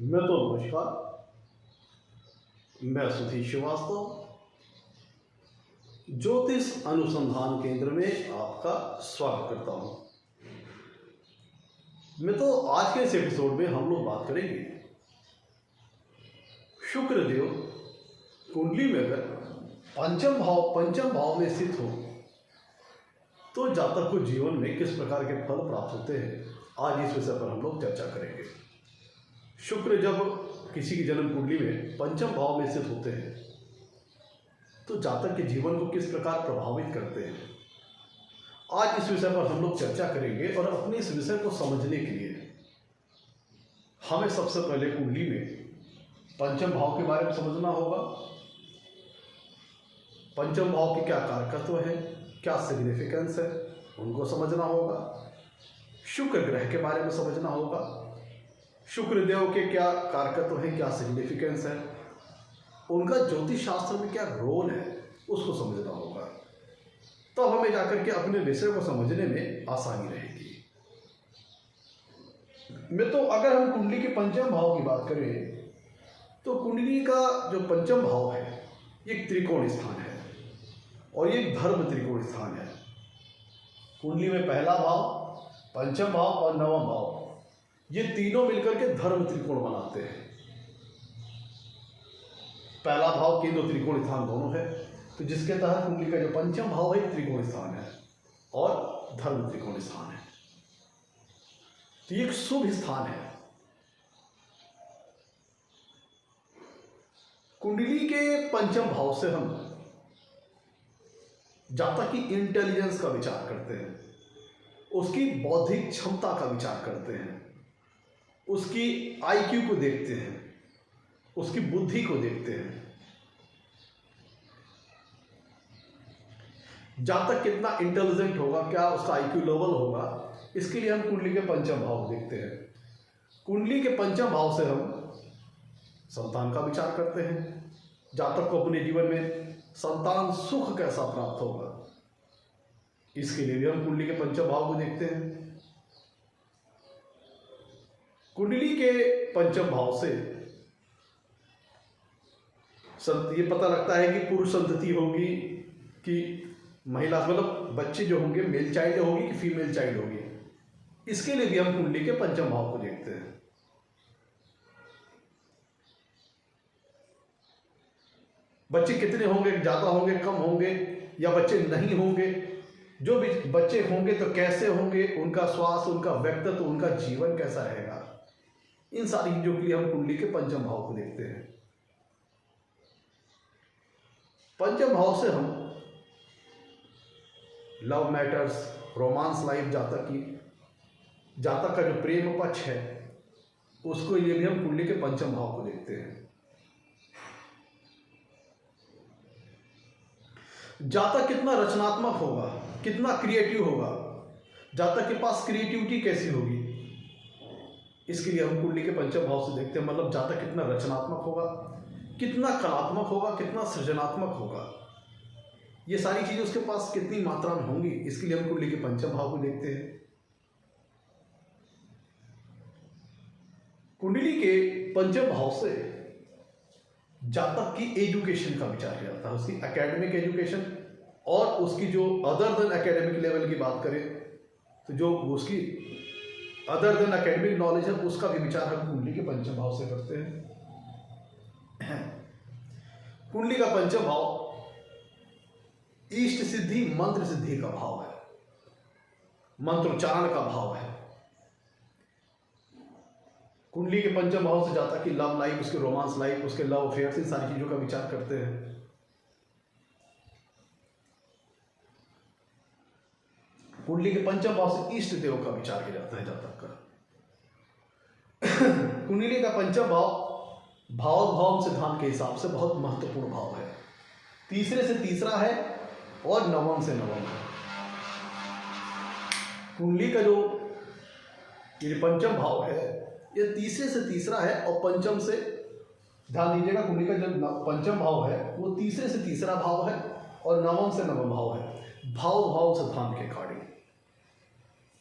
मैं तो नमस्कार। मैं सुधीर श्रीवास्तव ज्योतिष अनुसंधान केंद्र में आपका स्वागत करता हूं। मैं तो आज के इस एपिसोड में हम लोग बात करेंगे शुक्र देव कुंडली में अगर पंचम भाव में स्थित हो तो जातक को जीवन में किस प्रकार के फल प्राप्त होते हैं, आज इस विषय पर हम लोग चर्चा करेंगे। शुक्र जब किसी की जन्म कुंडली में पंचम भाव में स्थित होते हैं तो जातक के जीवन को किस प्रकार प्रभावित करते हैं, आज इस विषय पर हम लोग चर्चा करेंगे। और अपने इस विषय को समझने के लिए हमें सबसे पहले कुंडली में पंचम भाव के बारे में समझना होगा। पंचम भाव के क्या कारकत्व है, क्या सिग्निफिकेंस है, उनको समझना होगा। शुक्र ग्रह के बारे में समझना होगा। शुक्र देव के क्या कारकत्व है, क्या सिग्निफिकेंस है, उनका ज्योतिष शास्त्र में क्या रोल है, उसको समझना होगा। तो हमें जाकर के अपने विषय को समझने में आसानी रहेगी। मैं तो अगर हम कुंडली के पंचम भाव की बात करें तो कुंडली का जो पंचम भाव है एक त्रिकोण स्थान है और ये धर्म त्रिकोण स्थान है। कुंडली में पहला भाव, पंचम भाव और नवम भाव, ये तीनों मिलकर के धर्म त्रिकोण बनाते हैं। पहला भाव केंद्र त्रिकोण स्थान दोनों है, तो जिसके तहत कुंडली का जो पंचम भाव है त्रिकोण स्थान है और धर्म त्रिकोण स्थान है। तो ये एक शुभ स्थान है। कुंडली के पंचम भाव से हम जातक की इंटेलिजेंस का विचार करते हैं, उसकी बौद्धिक क्षमता का विचार करते हैं, उसकी आईक्यू को देखते हैं, उसकी बुद्धि को देखते हैं। जातक कितना इंटेलिजेंट होगा, क्या उसका आईक्यू लेवल होगा, इसके लिए हम कुंडली के पंचम भाव देखते हैं। कुंडली के पंचम भाव से हम संतान का विचार करते हैं। जातक को अपने जीवन में संतान सुख कैसा प्राप्त होगा, इसके लिए भी हम कुंडली के पंचम भाव को देखते हैं। कुंडली के पंचम भाव से ये पता लगता है कि पुरुष संतति होगी कि महिला, मतलब बच्चे जो होंगे मेल चाइल्ड होगी कि फीमेल चाइल्ड होगी, इसके लिए भी हम कुंडली के पंचम भाव को देखते हैं। बच्चे कितने होंगे, ज़्यादा होंगे, कम होंगे, या बच्चे नहीं होंगे, जो भी बच्चे होंगे तो कैसे होंगे, उनका स्वास्थ्य, उनका व्यक्तित्व, उनका जीवन कैसा रहेगा, इन सारी चीजों के लिए हम कुंडली के पंचम भाव को देखते हैं। पंचम भाव से हम लव मैटर्स, रोमांस लाइफ, जातक का जो प्रेम पक्ष है उसको लिए भी हम कुंडली के पंचम भाव को देखते हैं। जातक कितना रचनात्मक होगा, कितना क्रिएटिव होगा, जातक के पास क्रिएटिविटी कैसी होगी, इसके लिए हम कुंडली के पंचम भाव से देखते हैं। मतलब जातक कितना रचनात्मक होगा, कितना कलात्मक होगा, कितना सृजनात्मक होगा, ये सारी चीजें उसके पास कितनी मात्रा में होंगी, इसके लिए हम कुंडली के पंचम भाव को देखते हैं। कुंडली के पंचम भाव से जातक की एजुकेशन का विचार किया जाता है, उसकी एकेडमिक एजुकेशन, और उसकी जो अदर देन एकेडमिक लेवल की बात करें तो जो उसकी अदर देन एकेडमिक नॉलेज है उसका भी विचार हम कुंडली के पंचम भाव से करते हैं। कुंडली का पंचम भाव इष्ट सिद्धि, मंत्र सिद्धि का भाव है, मंत्रोच्चारण का भाव है। कुंडली के पंचम भाव से जाता कि लव लाइफ, उसके रोमांस लाइफ, उसके लव अफेयर्स, इन सारी चीजों का विचार करते हैं। कुंडली के पंचम भाव से इष्ट देव का विचार किया जाता है जातक का। कुंडली का पंचम भाव भाव सिद्धांत के हिसाब से बहुत महत्वपूर्ण भाव है, तीसरे से तीसरा है और नवम से नवम है। कुंडली का जो ये पंचम भाव है ये तीसरे से तीसरा है और पंचम से, ध्यान दीजिएगा, कुंडली का जो पंचम भाव है वो तीसरे से तीसरा भाव है और नवम से नवम भाव है, भाव सिद्धांत के अकॉर्डिंग।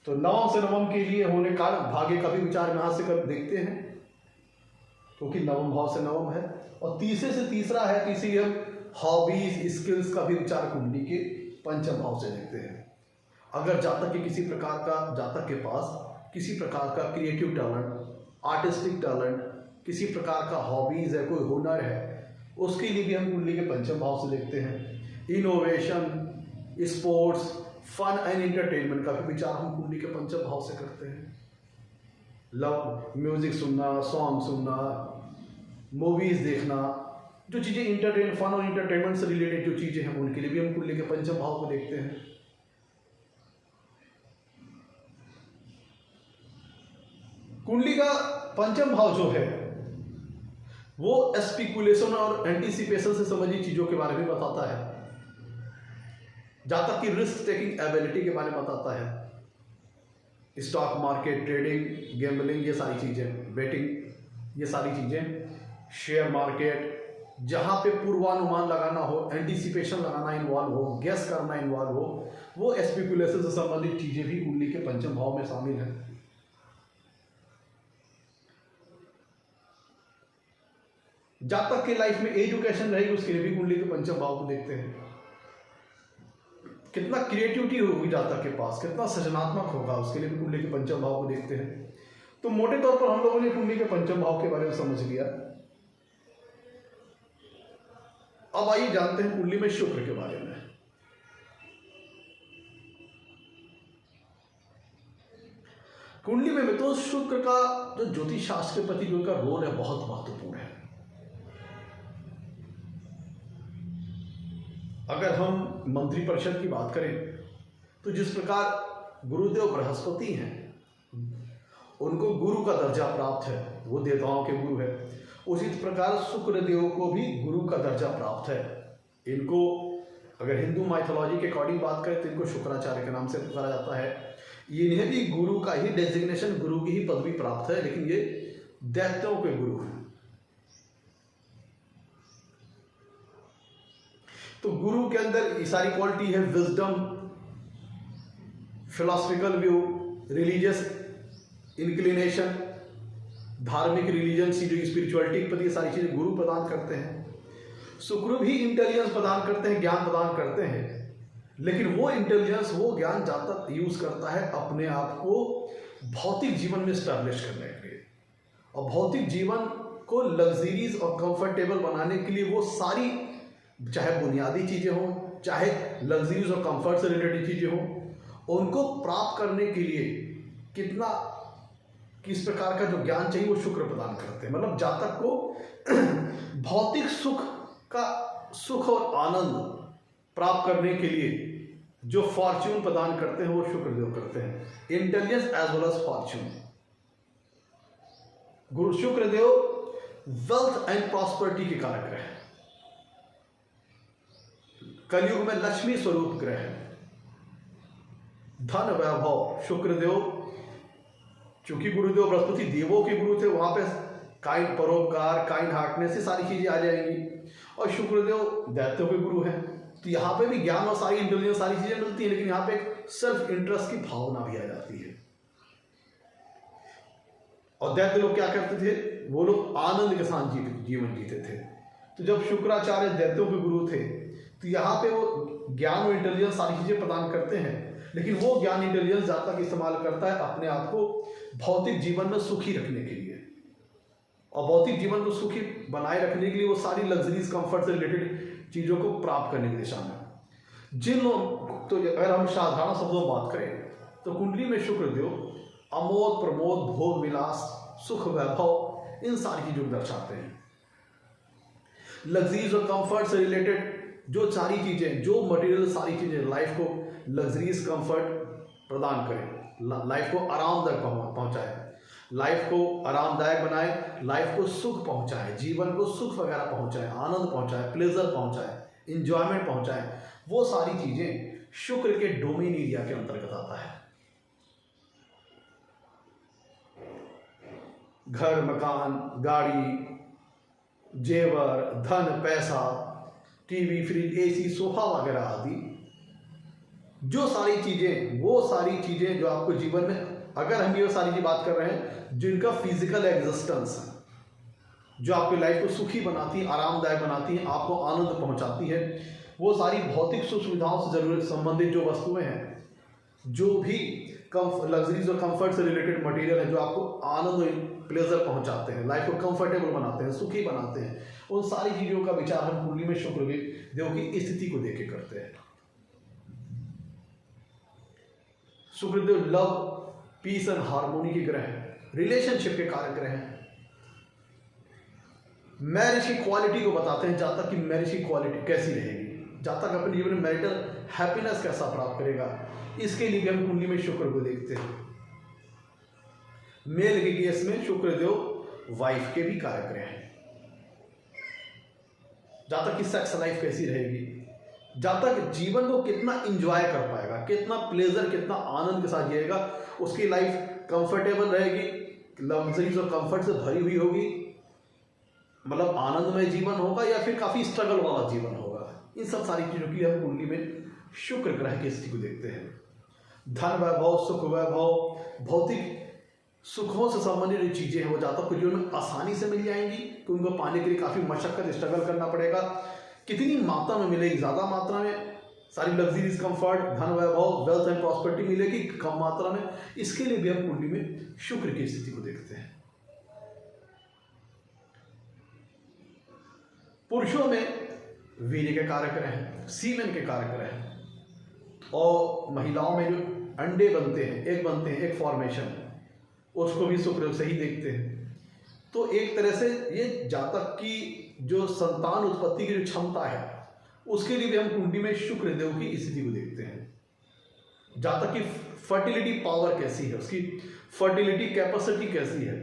तो नवम से नवम के लिए होने कारण भाग्य का भी विचार यहां से कर देखते हैं। क्योंकि नवम भाव से नवम है। और तीसरे से तीसरा है, तीसरी हम हॉबीज स्किल्स का भी विचार कुंडली के पंचम भाव से देखते हैं। अगर जातक के किसी प्रकार का, जातक के पास किसी प्रकार का क्रिएटिव टैलेंट, आर्टिस्टिक टैलेंट, किसी प्रकार का हॉबीज है, कोई हुनर है, उसके लिए भी हम कुंडली के पंचम भाव से देखते हैं। Innovation, sports, fun and entertainment का भी विचार हम कुंडली के पंचम भाव से करते हैं। लव, म्यूजिक सुनना, सॉन्ग सुनना, मूवीज देखना, जो चीज़ें फन और एंटरटेनमेंट से रिलेटेड जो चीज़ें हैं, उनके लिए भी हम कुंडली के पंचम भाव को देखते हैं। कुंडली का पंचम भाव जो है वो स्पेकुलेशन और एंटीसिपेशन से संबंधित चीज़ों के बारे में बताता है। जातक की रिस्क टेकिंग एबिलिटी के बारे में बताता है। स्टॉक मार्केट, ट्रेडिंग, गैम्बलिंग, ये सारी चीज़ें, बेटिंग, ये सारी चीज़ें, शेयर मार्केट, जहाँ पे पूर्वानुमान लगाना हो, एंटीसिपेशन लगाना इन्वॉल्व हो, गेस करना इन्वॉल्व हो, वो स्पेकुलेशन से संबंधित चीज़ें भी कुंडली के पंचम भाव में शामिल हैं। जातक के लाइफ में एजुकेशन रहेगी, उसके लिए भी कुंडली के पंचम भाव को देखते हैं। कितना क्रिएटिविटी होगी जातक के पास, कितना सृजनात्मक होगा, उसके लिए भी कुंडली के पंचम भाव को देखते हैं। तो मोटे तौर पर हम लोगों ने कुंडली के पंचम भाव के बारे में समझ लिया। अब आइए जानते हैं कुंडली में शुक्र के बारे में। कुंडली में तो शुक्र का जो ज्योतिष शास्त्र के प्रति जो का रोल है बहुत महत्वपूर्ण है। अगर हम मंत्री परिषद की बात करें तो जिस प्रकार गुरुदेव बृहस्पति हैं, उनको गुरु का दर्जा प्राप्त है, वो देवताओं के गुरु है, उसी प्रकार शुक्रदेव को भी गुरु का दर्जा प्राप्त है। इनको अगर हिंदू माइथोलॉजी के अकॉर्डिंग बात करें तो इनको शुक्राचार्य के नाम से पुकारा जाता है। इन्हें भी गुरु का ही डेजिग्नेशन, गुरु की ही पदवी प्राप्त है, लेकिन ये दैत्यों के गुरु हैं। तो गुरु के अंदर ये सारी क्वालिटी है, wisdom, philosophical view, religious inclination, धार्मिक रिलीजन सी जो स्पिरिचुअलिटी के प्रति सारी चीजें गुरु प्रदान करते हैं। शुक्र भी इंटेलिजेंस प्रदान करते हैं, ज्ञान प्रदान करते हैं, लेकिन वो इंटेलिजेंस, वो ज्ञान जातक यूज करता है अपने आप को भौतिक जीवन में स्टैब्लिश करने के लिए, और भौतिक जीवन को लग्जरीज और कंफर्टेबल बनाने के लिए वो सारी, चाहे बुनियादी चीजें हों, चाहे लग्जरीज और कंफर्ट से रिलेटेड चीजें हों, उनको प्राप्त करने के लिए किस प्रकार का जो ज्ञान चाहिए वो शुक्र प्रदान करते हैं। मतलब जातक को भौतिक सुख और आनंद प्राप्त करने के लिए जो फॉर्च्यून प्रदान करते हैं वो शुक्रदेव करते हैं। Intelligence as well as fortune. Guru Shukradev wealth and prosperity के कारक ग्रह है। कलयुग में लक्ष्मी स्वरूप ग्रह है। धन वैभव शुक्रदेव, चूंकि गुरुदेव बृहस्पति देवों के गुरु थे, वहां पे काइंड परोपकार, काइंड हार्टनेस, ये सारी चीजें आ जाएंगी। और शुक्रदेव दैत्यों के गुरु हैं, तो यहाँ पे भी ज्ञान और सारी इंटेलिजेंस, सारी चीजें मिलती है, लेकिन यहाँ पे एक सेल्फ इंटरेस्ट की भावना भी आ जाती है। और दैत्य लोग क्या करते थे, वो लोग आनंद के साथ जीवन जीते थे। तो जब शुक्राचार्य दैत्यों के गुरु थे, तो यहाँ पे वो ज्ञान और इंटेलिजेंस सारी चीजें प्रदान करते हैं, लेकिन वो ज्ञान इंटेलिजेंस जातक इस्तेमाल करता है अपने आप को भौतिक जीवन में सुखी रखने के लिए। और भौतिक जीवन को सुखी बनाए रखने के लिए वो सारी लग्जरीज, कंफर्ट से रिलेटेड चीजों को प्राप्त करने की दिशा में जिन लोग, तो अगर हम साधारण शब्दों में बात करें तो कुंडली में शुक्रदेव अमोद, प्रमोद, भोग विलास, सुख, वैभव, इन सारी चीजों को दर्शाते हैं। लग्जरीज और कंफर्ट से रिलेटेड जो सारी चीजें, जो मटेरियल सारी चीजें लाइफ को लग्जरीज कंफर्ट प्रदान करें, लाइफ को आरामदायक पहुंचाए, लाइफ को आरामदायक बनाए, लाइफ को सुख पहुंचाए, जीवन को सुख वगैरह पहुंचाए, आनंद पहुंचाए, प्लेजर पहुंचाए, इंजॉयमेंट पहुंचाए, वो सारी चीजें शुक्र के डोमेन एरिया के अंतर्गत आता है। घर, मकान, गाड़ी, जेवर, धन, पैसा, टीवी, फ्रिज, एसी, सोफा वगैरह आदि जो सारी चीजें, वो सारी चीजें जो आपको जीवन में, अगर हम ये सारी की बात कर रहे हैं जिनका फिजिकल एग्जिस्टेंस है, जो आपकी लाइफ को सुखी बनाती है, आरामदायक बनाती है, आपको आनंद पहुंचाती है, वो सारी भौतिक सुख सुविधाओं से जरूरत संबंधित जो वस्तुएं हैं, जो भी लग्जरीज और कंफर्ट से रिलेटेड मटेरियल है, जो आपको आनंद और प्लेजर पहुंचाते हैं, लाइफ को कंफर्टेबल बनाते हैं, सुखी बनाते हैं, उन सारी चीज़ों का विचार हम कुंडली में शुक्र देव की स्थिति को देख के करते हैं। Shukradev love, peace and harmony के ग्रह हैं, रिलेशनशिप के कारक ग्रह हैं। मैरिज की क्वालिटी को बताते हैं, जातक की मैरिज की क्वालिटी कैसी रहेगी, जातक अपने जीवन में मैरिटल हैप्पीनेस कैसा प्राप्त करेगा, इसके लिए भी हम कुंडली में शुक्र को देखते हैं। मेल के केस में शुक्रदेव वाइफ के भी कारक ग्रह हैं। जातक की सेक्स लाइफ कैसी रहेगी, जातक जीवन को कितना इंजॉय कर पाएगा, कितना प्लेजर, कितना आनंद के साथ जिएगा, उसकी लाइफ कंफर्टेबल रहेगी, लग्जरीज और कंफर्ट से भरी हुई होगी, मतलब आनंदमय जीवन होगा या फिर काफी स्ट्रगल वाला जीवन होगा। इन सब सारी चीजों की हम कुंडली में शुक्र ग्रह की स्थिति को देखते हैं। धन वैभव, सुख वैभव, भौतिक सुखों से संबंधित जो चीजें हैं वो जातक को जीवन में आसानी से मिल जाएंगी, कि उनको पाने के लिए काफी मशक्कत, स्ट्रगल करना पड़ेगा। कितनी मात्रा में मिलेगी, ज्यादा मात्रा में सारी लग्जरीज, कंफर्ट, धन वैभव, वेल्थ एंड प्रॉस्पेरिटी मिलेगी, कम मात्रा में, इसके लिए भी हम कुंडली में शुक्र की स्थिति को देखते हैं। पुरुषों में वीर्य के कारक हैं, सीमेन के कारक हैं, और महिलाओं में जो अंडे बनते हैं, एक फॉर्मेशन, उसको भी शुक्र से ही देखते हैं। तो एक तरह से ये जातक की जो संतान उत्पत्ति की जो क्षमता है, उसके लिए भी हम कुंडली में शुक्र देव की स्थिति को देखते हैं। जातक की फर्टिलिटी पावर कैसी है, उसकी फर्टिलिटी कैपेसिटी कैसी है,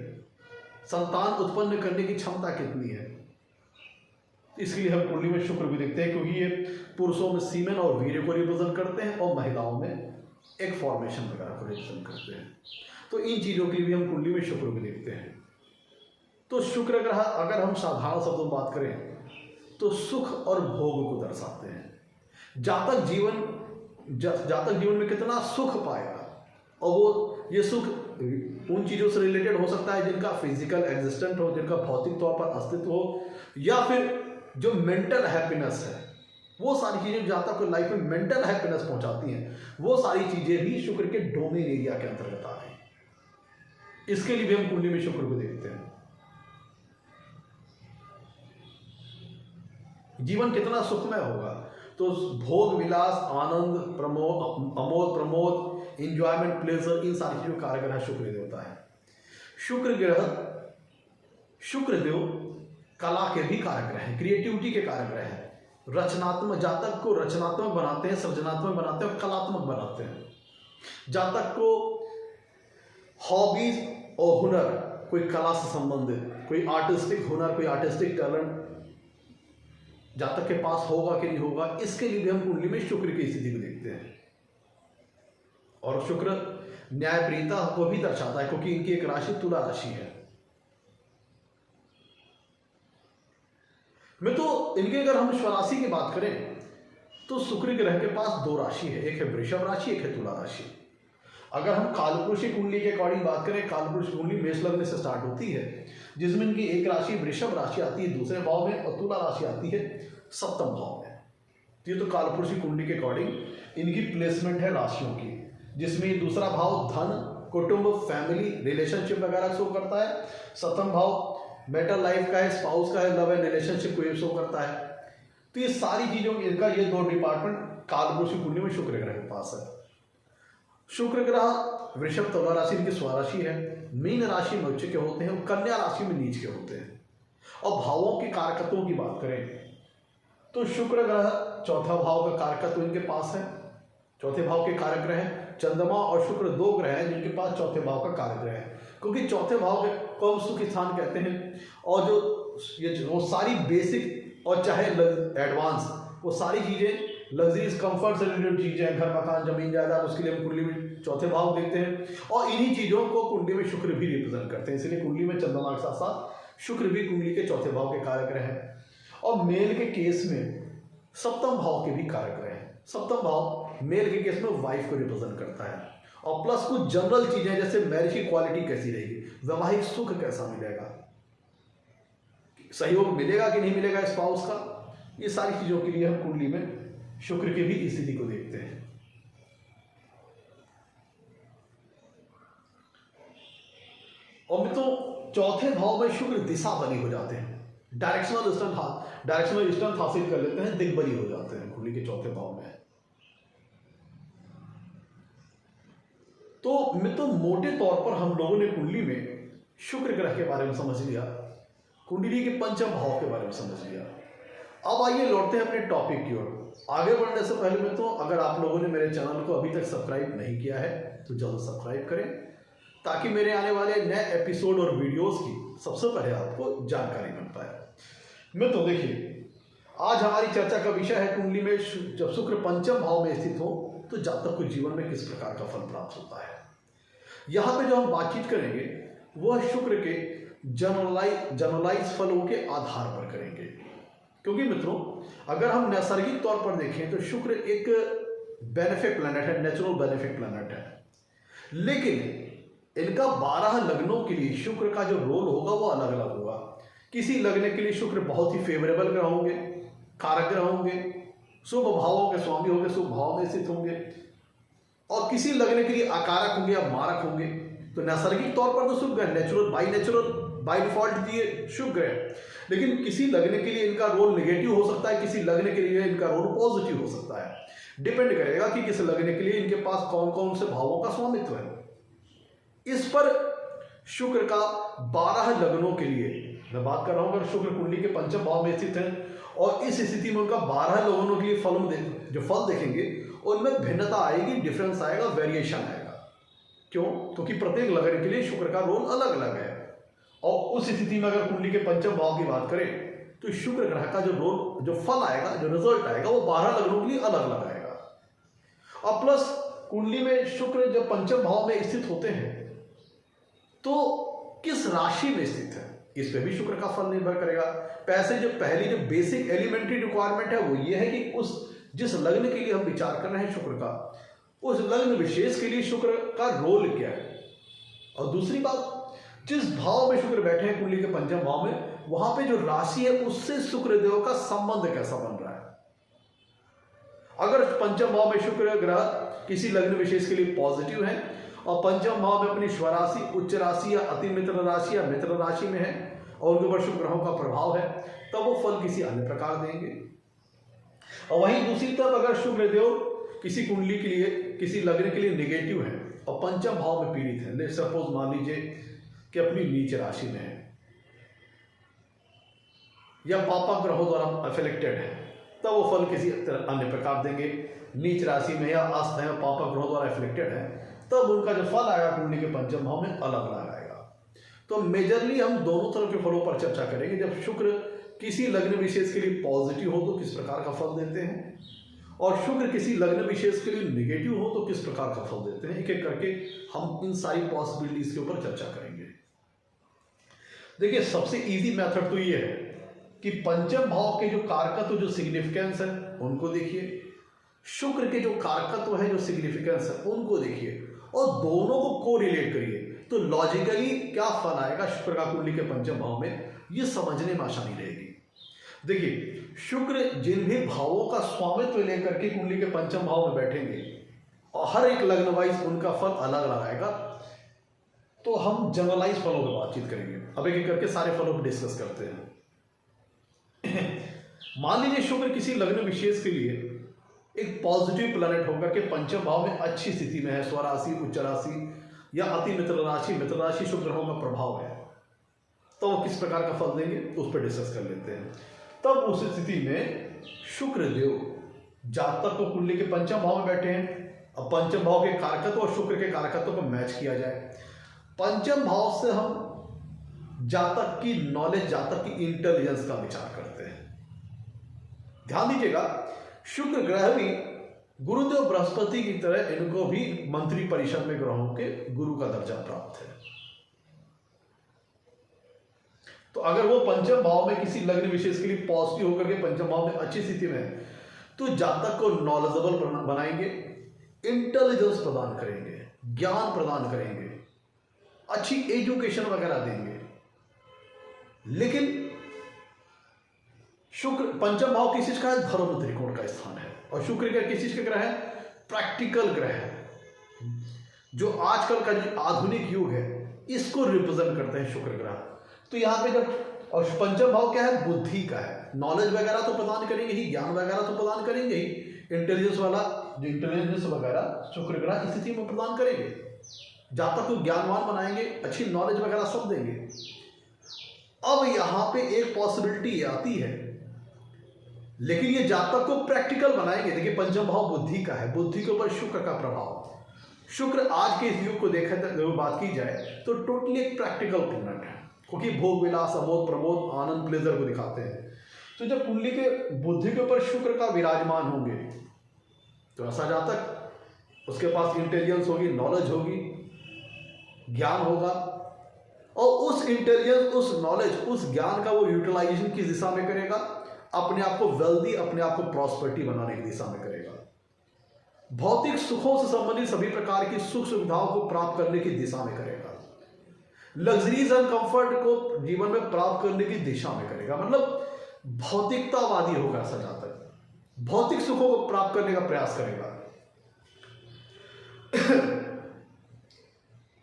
संतान उत्पन्न करने की क्षमता कितनी है, इसके लिए हम कुंडली में शुक्र भी देखते हैं, क्योंकि ये पुरुषों में सीमेन और वीर्य को रिप्रेजेंट करते हैं और महिलाओं में एक फॉर्मेशन वगैरह को रिप्रेजेंट करते हैं। तो इन चीजों के लिए भी हम कुंडली में शुक्र भी देखते हैं। तो शुक्र ग्रह अगर हम साधारण शब्दों में बात करें तो सुख और भोग को दर्शाते हैं। जातक जीवन में कितना सुख पाएगा, और वो ये सुख उन चीजों से रिलेटेड हो सकता है जिनका फिजिकल एग्जिस्टेंट हो, जिनका भौतिक तौर पर अस्तित्व हो, या फिर जो मेंटल हैप्पीनेस है, वो सारी चीजें जातक को लाइफ में मेंटल हैप्पीनेस पहुंचाती हैं, वो सारी चीजें भी शुक्र के डोमेन एरिया के अंतर्गत आ रही हैं। इसके लिए भी हम कुंडली में शुक्र को देखते हैं। जीवन कितना सुखमय होगा, तो भोग विलास, आनंद, अमोद प्रमोद, इंजॉयमेंट, प्लेजर, इन सारी चीजों का कारक ग्रह शुक्र देवता है। शुक्र देव कला के भी कारक ग्रह हैं, क्रिएटिविटी के कारक ग्रह हैं, रचनात्मक, जातक को रचनात्मक बनाते हैं, सृजनात्मक बनाते हैं और कलात्मक बनाते हैं। जातक को हॉबीज और हुनर, कोई कला से संबंधित, कोई आर्टिस्टिक हुनर, कोई आर्टिस्टिक टैलेंट जातक के पास होगा कि नहीं होगा, इसके लिए भी हम कुंडली में शुक्र की स्थिति को देखते हैं। और शुक्र न्यायप्रियता को भी दर्शाता है, क्योंकि इनकी एक राशि तुला राशि है। मैं तो इनके अगर हम स्वराशि की बात करें तो शुक्र ग्रह के पास दो राशि है, एक है वृषभ राशि, एक है तुला राशि। अगर हम कालपुरुष कुंडली के अकॉर्डिंग बात करें, कालपुरुष कुंडली मेष लग्न से स्टार्ट होती है, जिसमें इनकी एक राशि वृषभ राशि आती है दूसरे भाव में, और तुला राशि आती है सप्तम भाव में। तो ये तो कालपुरुष कुंडली के अकॉर्डिंग इनकी प्लेसमेंट है राशियों की, जिसमें दूसरा भाव धन, कुटुंब, फैमिली, रिलेशनशिप वगैरह शो करता है। सप्तम भाव मैरिटल लाइफ का है, स्पाउस का है, लव एंड रिलेशनशिप को ये शो करता है। तो ये सारी चीजों इनका ये दो डिपार्टमेंट कालपुरुष कुंडली में शुक्र ग्रह के पास है। शुक्र ग्रह वृषभ तुला राशि इनकी स्वराशि है, मीन राशि में उच्च के होते हैं, कन्या राशि में नीच के होते हैं। और भावों के कारकत्वों की बात करें तो शुक्र ग्रह चौथा भाव का कारकत्व इनके पास है, चौथे भाव के कारक ग्रह हैं। चंद्रमा और शुक्र दो ग्रह हैं जिनके पास चौथे भाव का कारक ग्रह है, क्योंकि चौथे भाव को हम सुख स्थान कहते हैं। और वो सारी बेसिक और चाहे एडवांस, वो सारी चीजें लग्जरीज, कंफर्ट से रिलेटेड चीजें हैं, घर, मकान, जमीन, जायदाद, उसके लिए हम कुंडली में चौथे भाव देखते हैं। और इन्हीं चीजों को कुंडली में शुक्र भी रिप्रेजेंट करते हैं, इसलिए कुंडली में चंद्रमा के साथ साथ शुक्र भी कुंडली के चौथे भाव के कारक ग्रह है। और मेल के केस में सप्तम भाव के भी कारक ग्रह हैं। सप्तम भाव मेल के केस में वाइफ को रिप्रेजेंट करता है। और प्लस कुछ जनरल चीजें, जैसे मैरिज की क्वालिटी कैसी रहेगी, वैवाहिक सुख कैसा मिलेगा, सहयोग मिलेगा कि नहीं मिलेगा स्पाउस का, ये सारी चीज़ों के लिए हम कुंडली में शुक्र की भी स्थिति को देखते हैं। और मित्रों, चौथे भाव में शुक्र दिशा बनी हो जाते हैं, डायरेक्शनल स्ट्रेंथ हासिल कर लेते हैं, दिग्बली हो जाते हैं कुंडली के चौथे भाव में। तो मित्रों, मोटे तौर पर हम लोगों ने कुंडली में शुक्र ग्रह के बारे में समझ लिया, कुंडली के पंचम भाव के बारे में समझ लिया। अब आइए लौटते हैं अपने टॉपिक की ओर। आगे बढ़ने से पहले मित्रों, अगर आप लोगों ने मेरे चैनल को अभी तक सब्सक्राइब नहीं किया है तो जल्द सब्सक्राइब करें, ताकि मेरे आने वाले नए एपिसोड और वीडियोस की सबसे पहले आपको जानकारी मिल पाए। मित्रों देखिए, आज हमारी चर्चा का विषय है कुंडली में जब शुक्र पंचम भाव में स्थित हो तो जातक को जीवन में किस प्रकार का फल प्राप्त होता है। यहाँ पे जो हम बातचीत करेंगे वह शुक्र के जनरलाइज फलों के आधार पर करेंगे, क्योंकि मित्रों अगर हम नैसर्गिक तौर पर देखें तो शुक्र एक बेनिफिक प्लैनेट है, नेचुरल बेनिफिक प्लैनेट है, लेकिन इनका 12 लग्नों के लिए शुक्र का जो रोल होगा वो अलग अलग होगा। किसी लग्न के लिए शुक्र बहुत ही फेवरेबल ग्रह होंगे, कारक ग्रह होंगे, शुभ भावों के स्वामी होंगे, शुभ भाव में स्थित होंगे, और किसी लग्न के लिए अकारक होंगे या मारक होंगे। तो नैसर्गिक तौर पर तो शुभ ग्रह, बाई डिफॉल्ट ये शुभ ग्रह, लेकिन किसी लग्न के लिए इनका रोल नेगेटिव हो सकता है, किसी लग्न के लिए इनका रोल पॉजिटिव हो सकता है। डिपेंड करेगा कि किस लग्न के लिए इनके पास कौन कौन से भावों का स्वामित्व है। इस पर शुक्र का 12 लग्नों के लिए मैं बात कर रहा हूं। अगर शुक्र कुंडली के पंचम भाव में स्थित है और इस स्थिति में उनका 12 लग्नों के लिए जो फल देखेंगे उनमें भिन्नता आएगी, डिफरेंस आएगा, वेरिएशन आएगा। क्यों? क्योंकि प्रत्येक लग्न के लिए शुक्र का रोल अलग अलग है। और उस स्थिति में अगर कुंडली के पंचम भाव की बात करें तो शुक्र ग्रह का जो रोल, जो फल आएगा, जो रिजल्ट आएगा वो 12 लग्नों के लिए अलग अलग आएगा। और प्लस कुंडली में शुक्र जब पंचम भाव में स्थित होते हैं तो किस राशि में स्थित है इस पे भी शुक्र का फल निर्भर करेगा। पैसे जो पहली जो बेसिक एलिमेंट्री रिक्वायरमेंट है वो ये है कि उस जिस लग्न के लिए हम विचार कर रहे हैं शुक्र का, उस लग्न विशेष के लिए शुक्र का रोल क्या है। और दूसरी बात, जिस भाव में शुक्र बैठे हैं कुंडली के पंचम भाव में, वहां पे जो राशि है उससे शुक्र देव का संबंध कैसा बन रहा है। अगर पंचम भाव में शुक्र ग्रह किसी लग्न विशेष के लिए पॉजिटिव है और पंचम भाव में अपनी स्वराशि, उच्च राशि या अति मित्र राशि या मित्र राशि में है और उनके ऊपर शुक्र ग्रहों का प्रभाव है, तब वो फल किसी अन्य प्रकार देंगे। और वहीं दूसरी तरफ अगर शुक्र देव किसी कुंडली के लिए, किसी लग्न के लिए नेगेटिव है और पंचम भाव में पीड़ित है, सपोज मान लीजिए कि अपनी नीच राशि में है या पापा ग्रहों द्वारा अफेक्टेड है, तब वो फल किसी अन्य प्रकार देंगे। नीच राशि में या अस्त है, पापा ग्रहों द्वारा अफेक्टेड है, तब उनका जो फल आएगा कुंडली के पंचम भाव में अलग अलग आएगा। तो मेजरली हम दोनों तरह के फलों पर चर्चा करेंगे। जब शुक्र किसी लग्न विशेष के लिए पॉजिटिव हो तो किस प्रकार का फल देते हैं, और शुक्र किसी लग्न विशेष के लिए नेगेटिव हो तो किस प्रकार का फल देते हैं। एक एक करके हम इन सारी पॉसिबिलिटीज के ऊपर चर्चा करेंगे। देखिए, सबसे इजी मेथड तो ये है कि पंचम भाव के जो कारकत्व, जो सिग्निफिकेंस है उनको देखिए, शुक्र के जो कारकत्व है, जो सिग्निफिकेंस है उनको देखिए और दोनों को कोरिलेट करिए, तो लॉजिकली क्या फल आएगा शुक्र का कुंडली के पंचम भाव में, ये समझने में आसानी रहेगी। देखिए, शुक्र जिन भी भावों का स्वामित्व लेकर के कुंडली के पंचम भाव में बैठेंगे और हर एक लग्न वाइज उनका फल अलग अलग आएगा। तो हम जनरलाइज फलों पर बातचीत करेंगे। अब एक एक करके सारे फलों पर डिस्कस करते हैं। मान लीजिए शुक्र किसी लग्न विशेष के लिए एक पॉजिटिव प्लैनेट होकर के पंचम भाव में अच्छी स्थिति में है, स्वराशि, उच्च राशि या अति मित्र राशि शुक्र ग्रहों का प्रभाव है, तो वो किस प्रकार का फल देंगे तो उस पर डिस्कस कर लेते हैं। तब उस स्थिति में शुक्र देव जातक को कुंडली के पंचम भाव में बैठे हैं, अब पंचम भाव के कारकत्व और शुक्र के कारकत्व को मैच किया जाए। पंचम भाव से हम जातक की नॉलेज, जातक की इंटेलिजेंस का विचार करते हैं। ध्यान दीजिएगा, शुक्र ग्रह भी गुरुदेव बृहस्पति की तरह इनको भी मंत्री परिषद में ग्रहों के गुरु का दर्जा प्राप्त है। तो अगर वो पंचम भाव में किसी लग्न विशेष के लिए पॉजिटिव होकर के पंचम भाव में अच्छी स्थिति में है तो जातक को नॉलेजेबल बनाएंगे, इंटेलिजेंस प्रदान करेंगे, ज्ञान प्रदान करेंगे, अच्छी एजुकेशन वगैरह देंगे। लेकिन शुक्र पंचम भाव किस चीज का है? धर्म त्रिकोण का स्थान है। और शुक्र का किस चीज का ग्रह है? प्रैक्टिकल ग्रह है, जो आजकल का जो आधुनिक युग है इसको रिप्रेजेंट करते हैं शुक्र ग्रह। तो यहाँ पे जब, और पंचम भाव क्या है? बुद्धि का है। नॉलेज वगैरह तो प्रदान करेंगे ही, ज्ञान वगैरह तो प्रदान करेंगे ही, इंटेलिजेंस वाला जो इंटेलिजेंस वगैरह शुक्र ग्रह इस स्थिति में प्रदान करेंगे। जहाँ तक तो ज्ञानवान बनाएंगे, अच्छी नॉलेज वगैरह सब देंगे। अब यहाँ पे एक पॉसिबिलिटी आती है, लेकिन ये जातक को प्रैक्टिकल बनाएंगे। देखिए पंचम भाव बुद्धि का है, बुद्धि के ऊपर शुक्र का प्रभाव। शुक्र आज के इस युग को देखा जब बात की जाए तो टोटली एक प्रैक्टिकल प्लैनेट है, क्योंकि भोग विलास, अमोद, प्रमोद, आनंद, प्लेजर को दिखाते हैं। तो जब कुंडली के बुद्धि के ऊपर शुक्र का विराजमान होंगे तो ऐसा जातक, उसके पास इंटेलिजेंस होगी, नॉलेज होगी, ज्ञान होगा, और उस इंटेलिजेंस, उस नॉलेज, उस ज्ञान का वो यूटिलाइजेशन किस दिशा में करेगा? अपने आप को वेल्दी, अपने आप को प्रॉस्पेरिटी बनाने की दिशा में करेगा। भौतिक सुखों से संबंधित सभी प्रकार की सुख सुविधाओं को प्राप्त करने की दिशा में करेगा। लग्जरीज एंड कंफर्ट को जीवन में प्राप्त करने की दिशा में करेगा। मतलब भौतिकतावादी होगा ऐसा जातक, भौतिक सुखों को प्राप्त करने का प्रयास करेगा।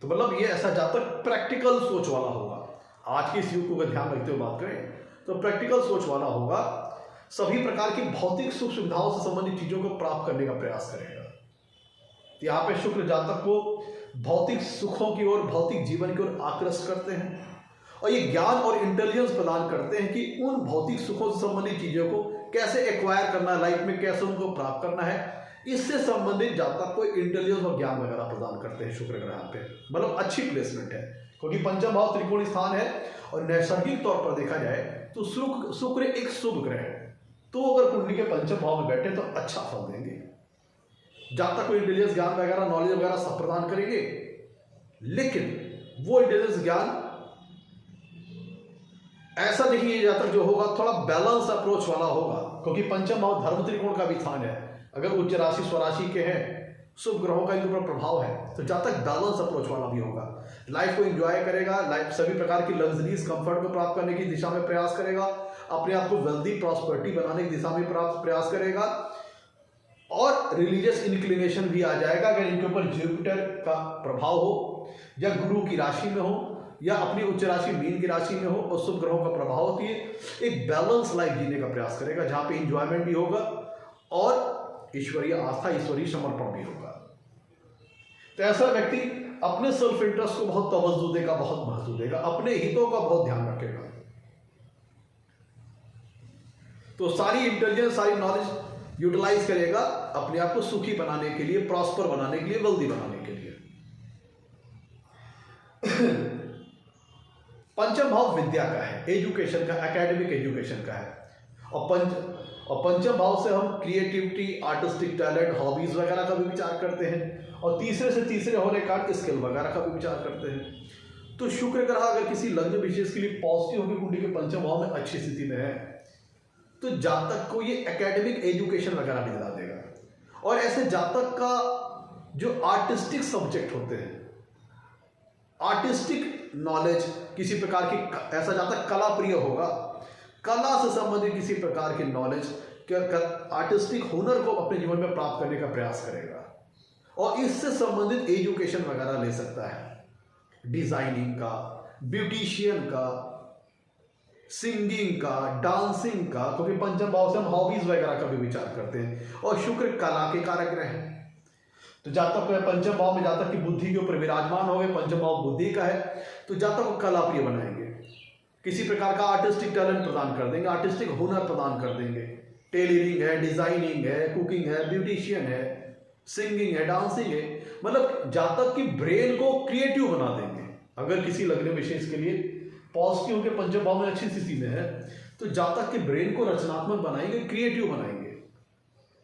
तो मतलब ये ऐसा जातक प्रैक्टिकल सोच वाला होगा। आज के इस युग को ध्यान रखते हुए बात करें तो प्रैक्टिकल सोच वाला होगा, सभी प्रकार की भौतिक सुख सुविधाओं से संबंधित चीजों को प्राप्त करने का प्रयास करेगा। यहाँ पे शुक्र जातक को भौतिक सुखों की ओर, भौतिक जीवन की ओर आकृष्ट करते हैं, और ये ज्ञान और इंटेलिजेंस प्रदान करते हैं कि उन भौतिक सुखों से संबंधित चीजों को कैसे एक्वायर करना है, लाइफ में कैसे उनको प्राप्त करना है, इससे संबंधित जातक को इंटेलिजेंस और ज्ञान वगैरह प्रदान करते हैं शुक्र ग्रह पे। मतलब अच्छी प्लेसमेंट है, क्योंकि पंचम भाव त्रिकोण स्थान है, और नैसर्गिक तौर पर देखा जाए तो शुक्र एक शुभ ग्रह है। तो अगर कुंडली के पंचम भाव में बैठे तो अच्छा फल देंगे। जातक को इंटेलिजेंस, ज्ञान वगैरह, नॉलेज वगैरह सब प्रदान करेंगे, लेकिन वो इंटेलिजेंस, ज्ञान ऐसा देखिए जातक जो होगा थोड़ा बैलेंस अप्रोच वाला होगा, क्योंकि पंचम भाव धर्म त्रिकोण का भी स्थान है। अगर उच्च राशि स्वराशि के हैं, शुभ ग्रहों का इनके ऊपर प्रभाव है, तो जातक बैलेंस अप्रोच वाला भी होगा। लाइफ को एंजॉय करेगा, लाइफ सभी प्रकार की लग्जरीज, कंफर्ट को प्राप्त करने की दिशा में प्रयास करेगा, अपने आप को वेल्दी, प्रॉस्पेरिटी बनाने की दिशा में प्रयास करेगा, और रिलीजियस इंक्लिनेशन भी आ जाएगा अगर इनके ऊपर जुपिटर का प्रभाव हो, या गुरु की राशि में हो, या अपनी उच्च राशि मीन की राशि में हो, और शुभ ग्रहों का प्रभाव होती है। एक बैलेंस लाइफ जीने का प्रयास करेगा, जहां पे इंजॉयमेंट भी होगा और ईश्वरीय आस्था, ईश्वरीय समर्पण भी होगा। तो ऐसा व्यक्ति अपने सेल्फ इंटरेस्ट को बहुत तवज्जो देगा, बहुत महत्व देगा, अपने हितों का बहुत ध्यान रखेगा। तो सारी इंटेलिजेंस, सारी नॉलेज यूटिलाइज करेगा अपने आप को सुखी बनाने के लिए, प्रॉस्पर बनाने के लिए, वेल्दी बनाने के लिए। पंचम भाव विद्या का है, एजुकेशन का, एकेडमिक एजुकेशन का है, और पंचम भाव से हम क्रिएटिविटी, आर्टिस्टिक टैलेंट, हॉबीज वगैरह का भी विचार करते हैं, और तीसरे से तीसरे होने का स्किल वगैरह का भी विचार करते हैं। तो शुक्र ग्रह अगर किसी लग्न विशेष के लिए पॉजिटिव होकर कुंडली के पंचम भाव में अच्छी स्थिति में है, तो जातक को ये एकेडमिक एजुकेशन वगैरह भी दिला देगा। और ऐसे जातक का जो आर्टिस्टिक सब्जेक्ट होते हैं, आर्टिस्टिक नॉलेज, किसी प्रकार की, ऐसा जातक कला प्रिय होगा, कला से संबंधित किसी प्रकार की नॉलेज, आर्टिस्टिक हुनर को अपने जीवन में प्राप्त करने का प्रयास करेगा, और इससे संबंधित एजुकेशन वगैरह ले सकता है, डिजाइनिंग का, ब्यूटिशियन का, सिंगिंग का, डांसिंग का, क्योंकि पंचम भाव से हम हॉबीज वगैरह का भी विचार करते हैं, और शुक्र कला के कारक ग्रह हैं। तो जातक पंचम भाव में जातक की बुद्धि के ऊपर विराजमान हो गए, पंचम भाव बुद्धि का है, तो जातक को कला प्रिय बनाएंगे, किसी प्रकार का आर्टिस्टिक टैलेंट प्रदान कर देंगे, आर्टिस्टिक हुनर प्रदान कर देंगे, टेलरिंग है, डिजाइनिंग है, कुकिंग है, ब्यूटिशियन है, सिंगिंग है, डांसिंग है, मतलब जातक की ब्रेन को क्रिएटिव बना देंगे। अगर किसी लग्न विशेष के लिए पॉजिटिव के पंचम भाव में अच्छी स्थिति में है, तो जातक के ब्रेन को रचनात्मक बनाएंगे, क्रिएटिव बनाएंगे।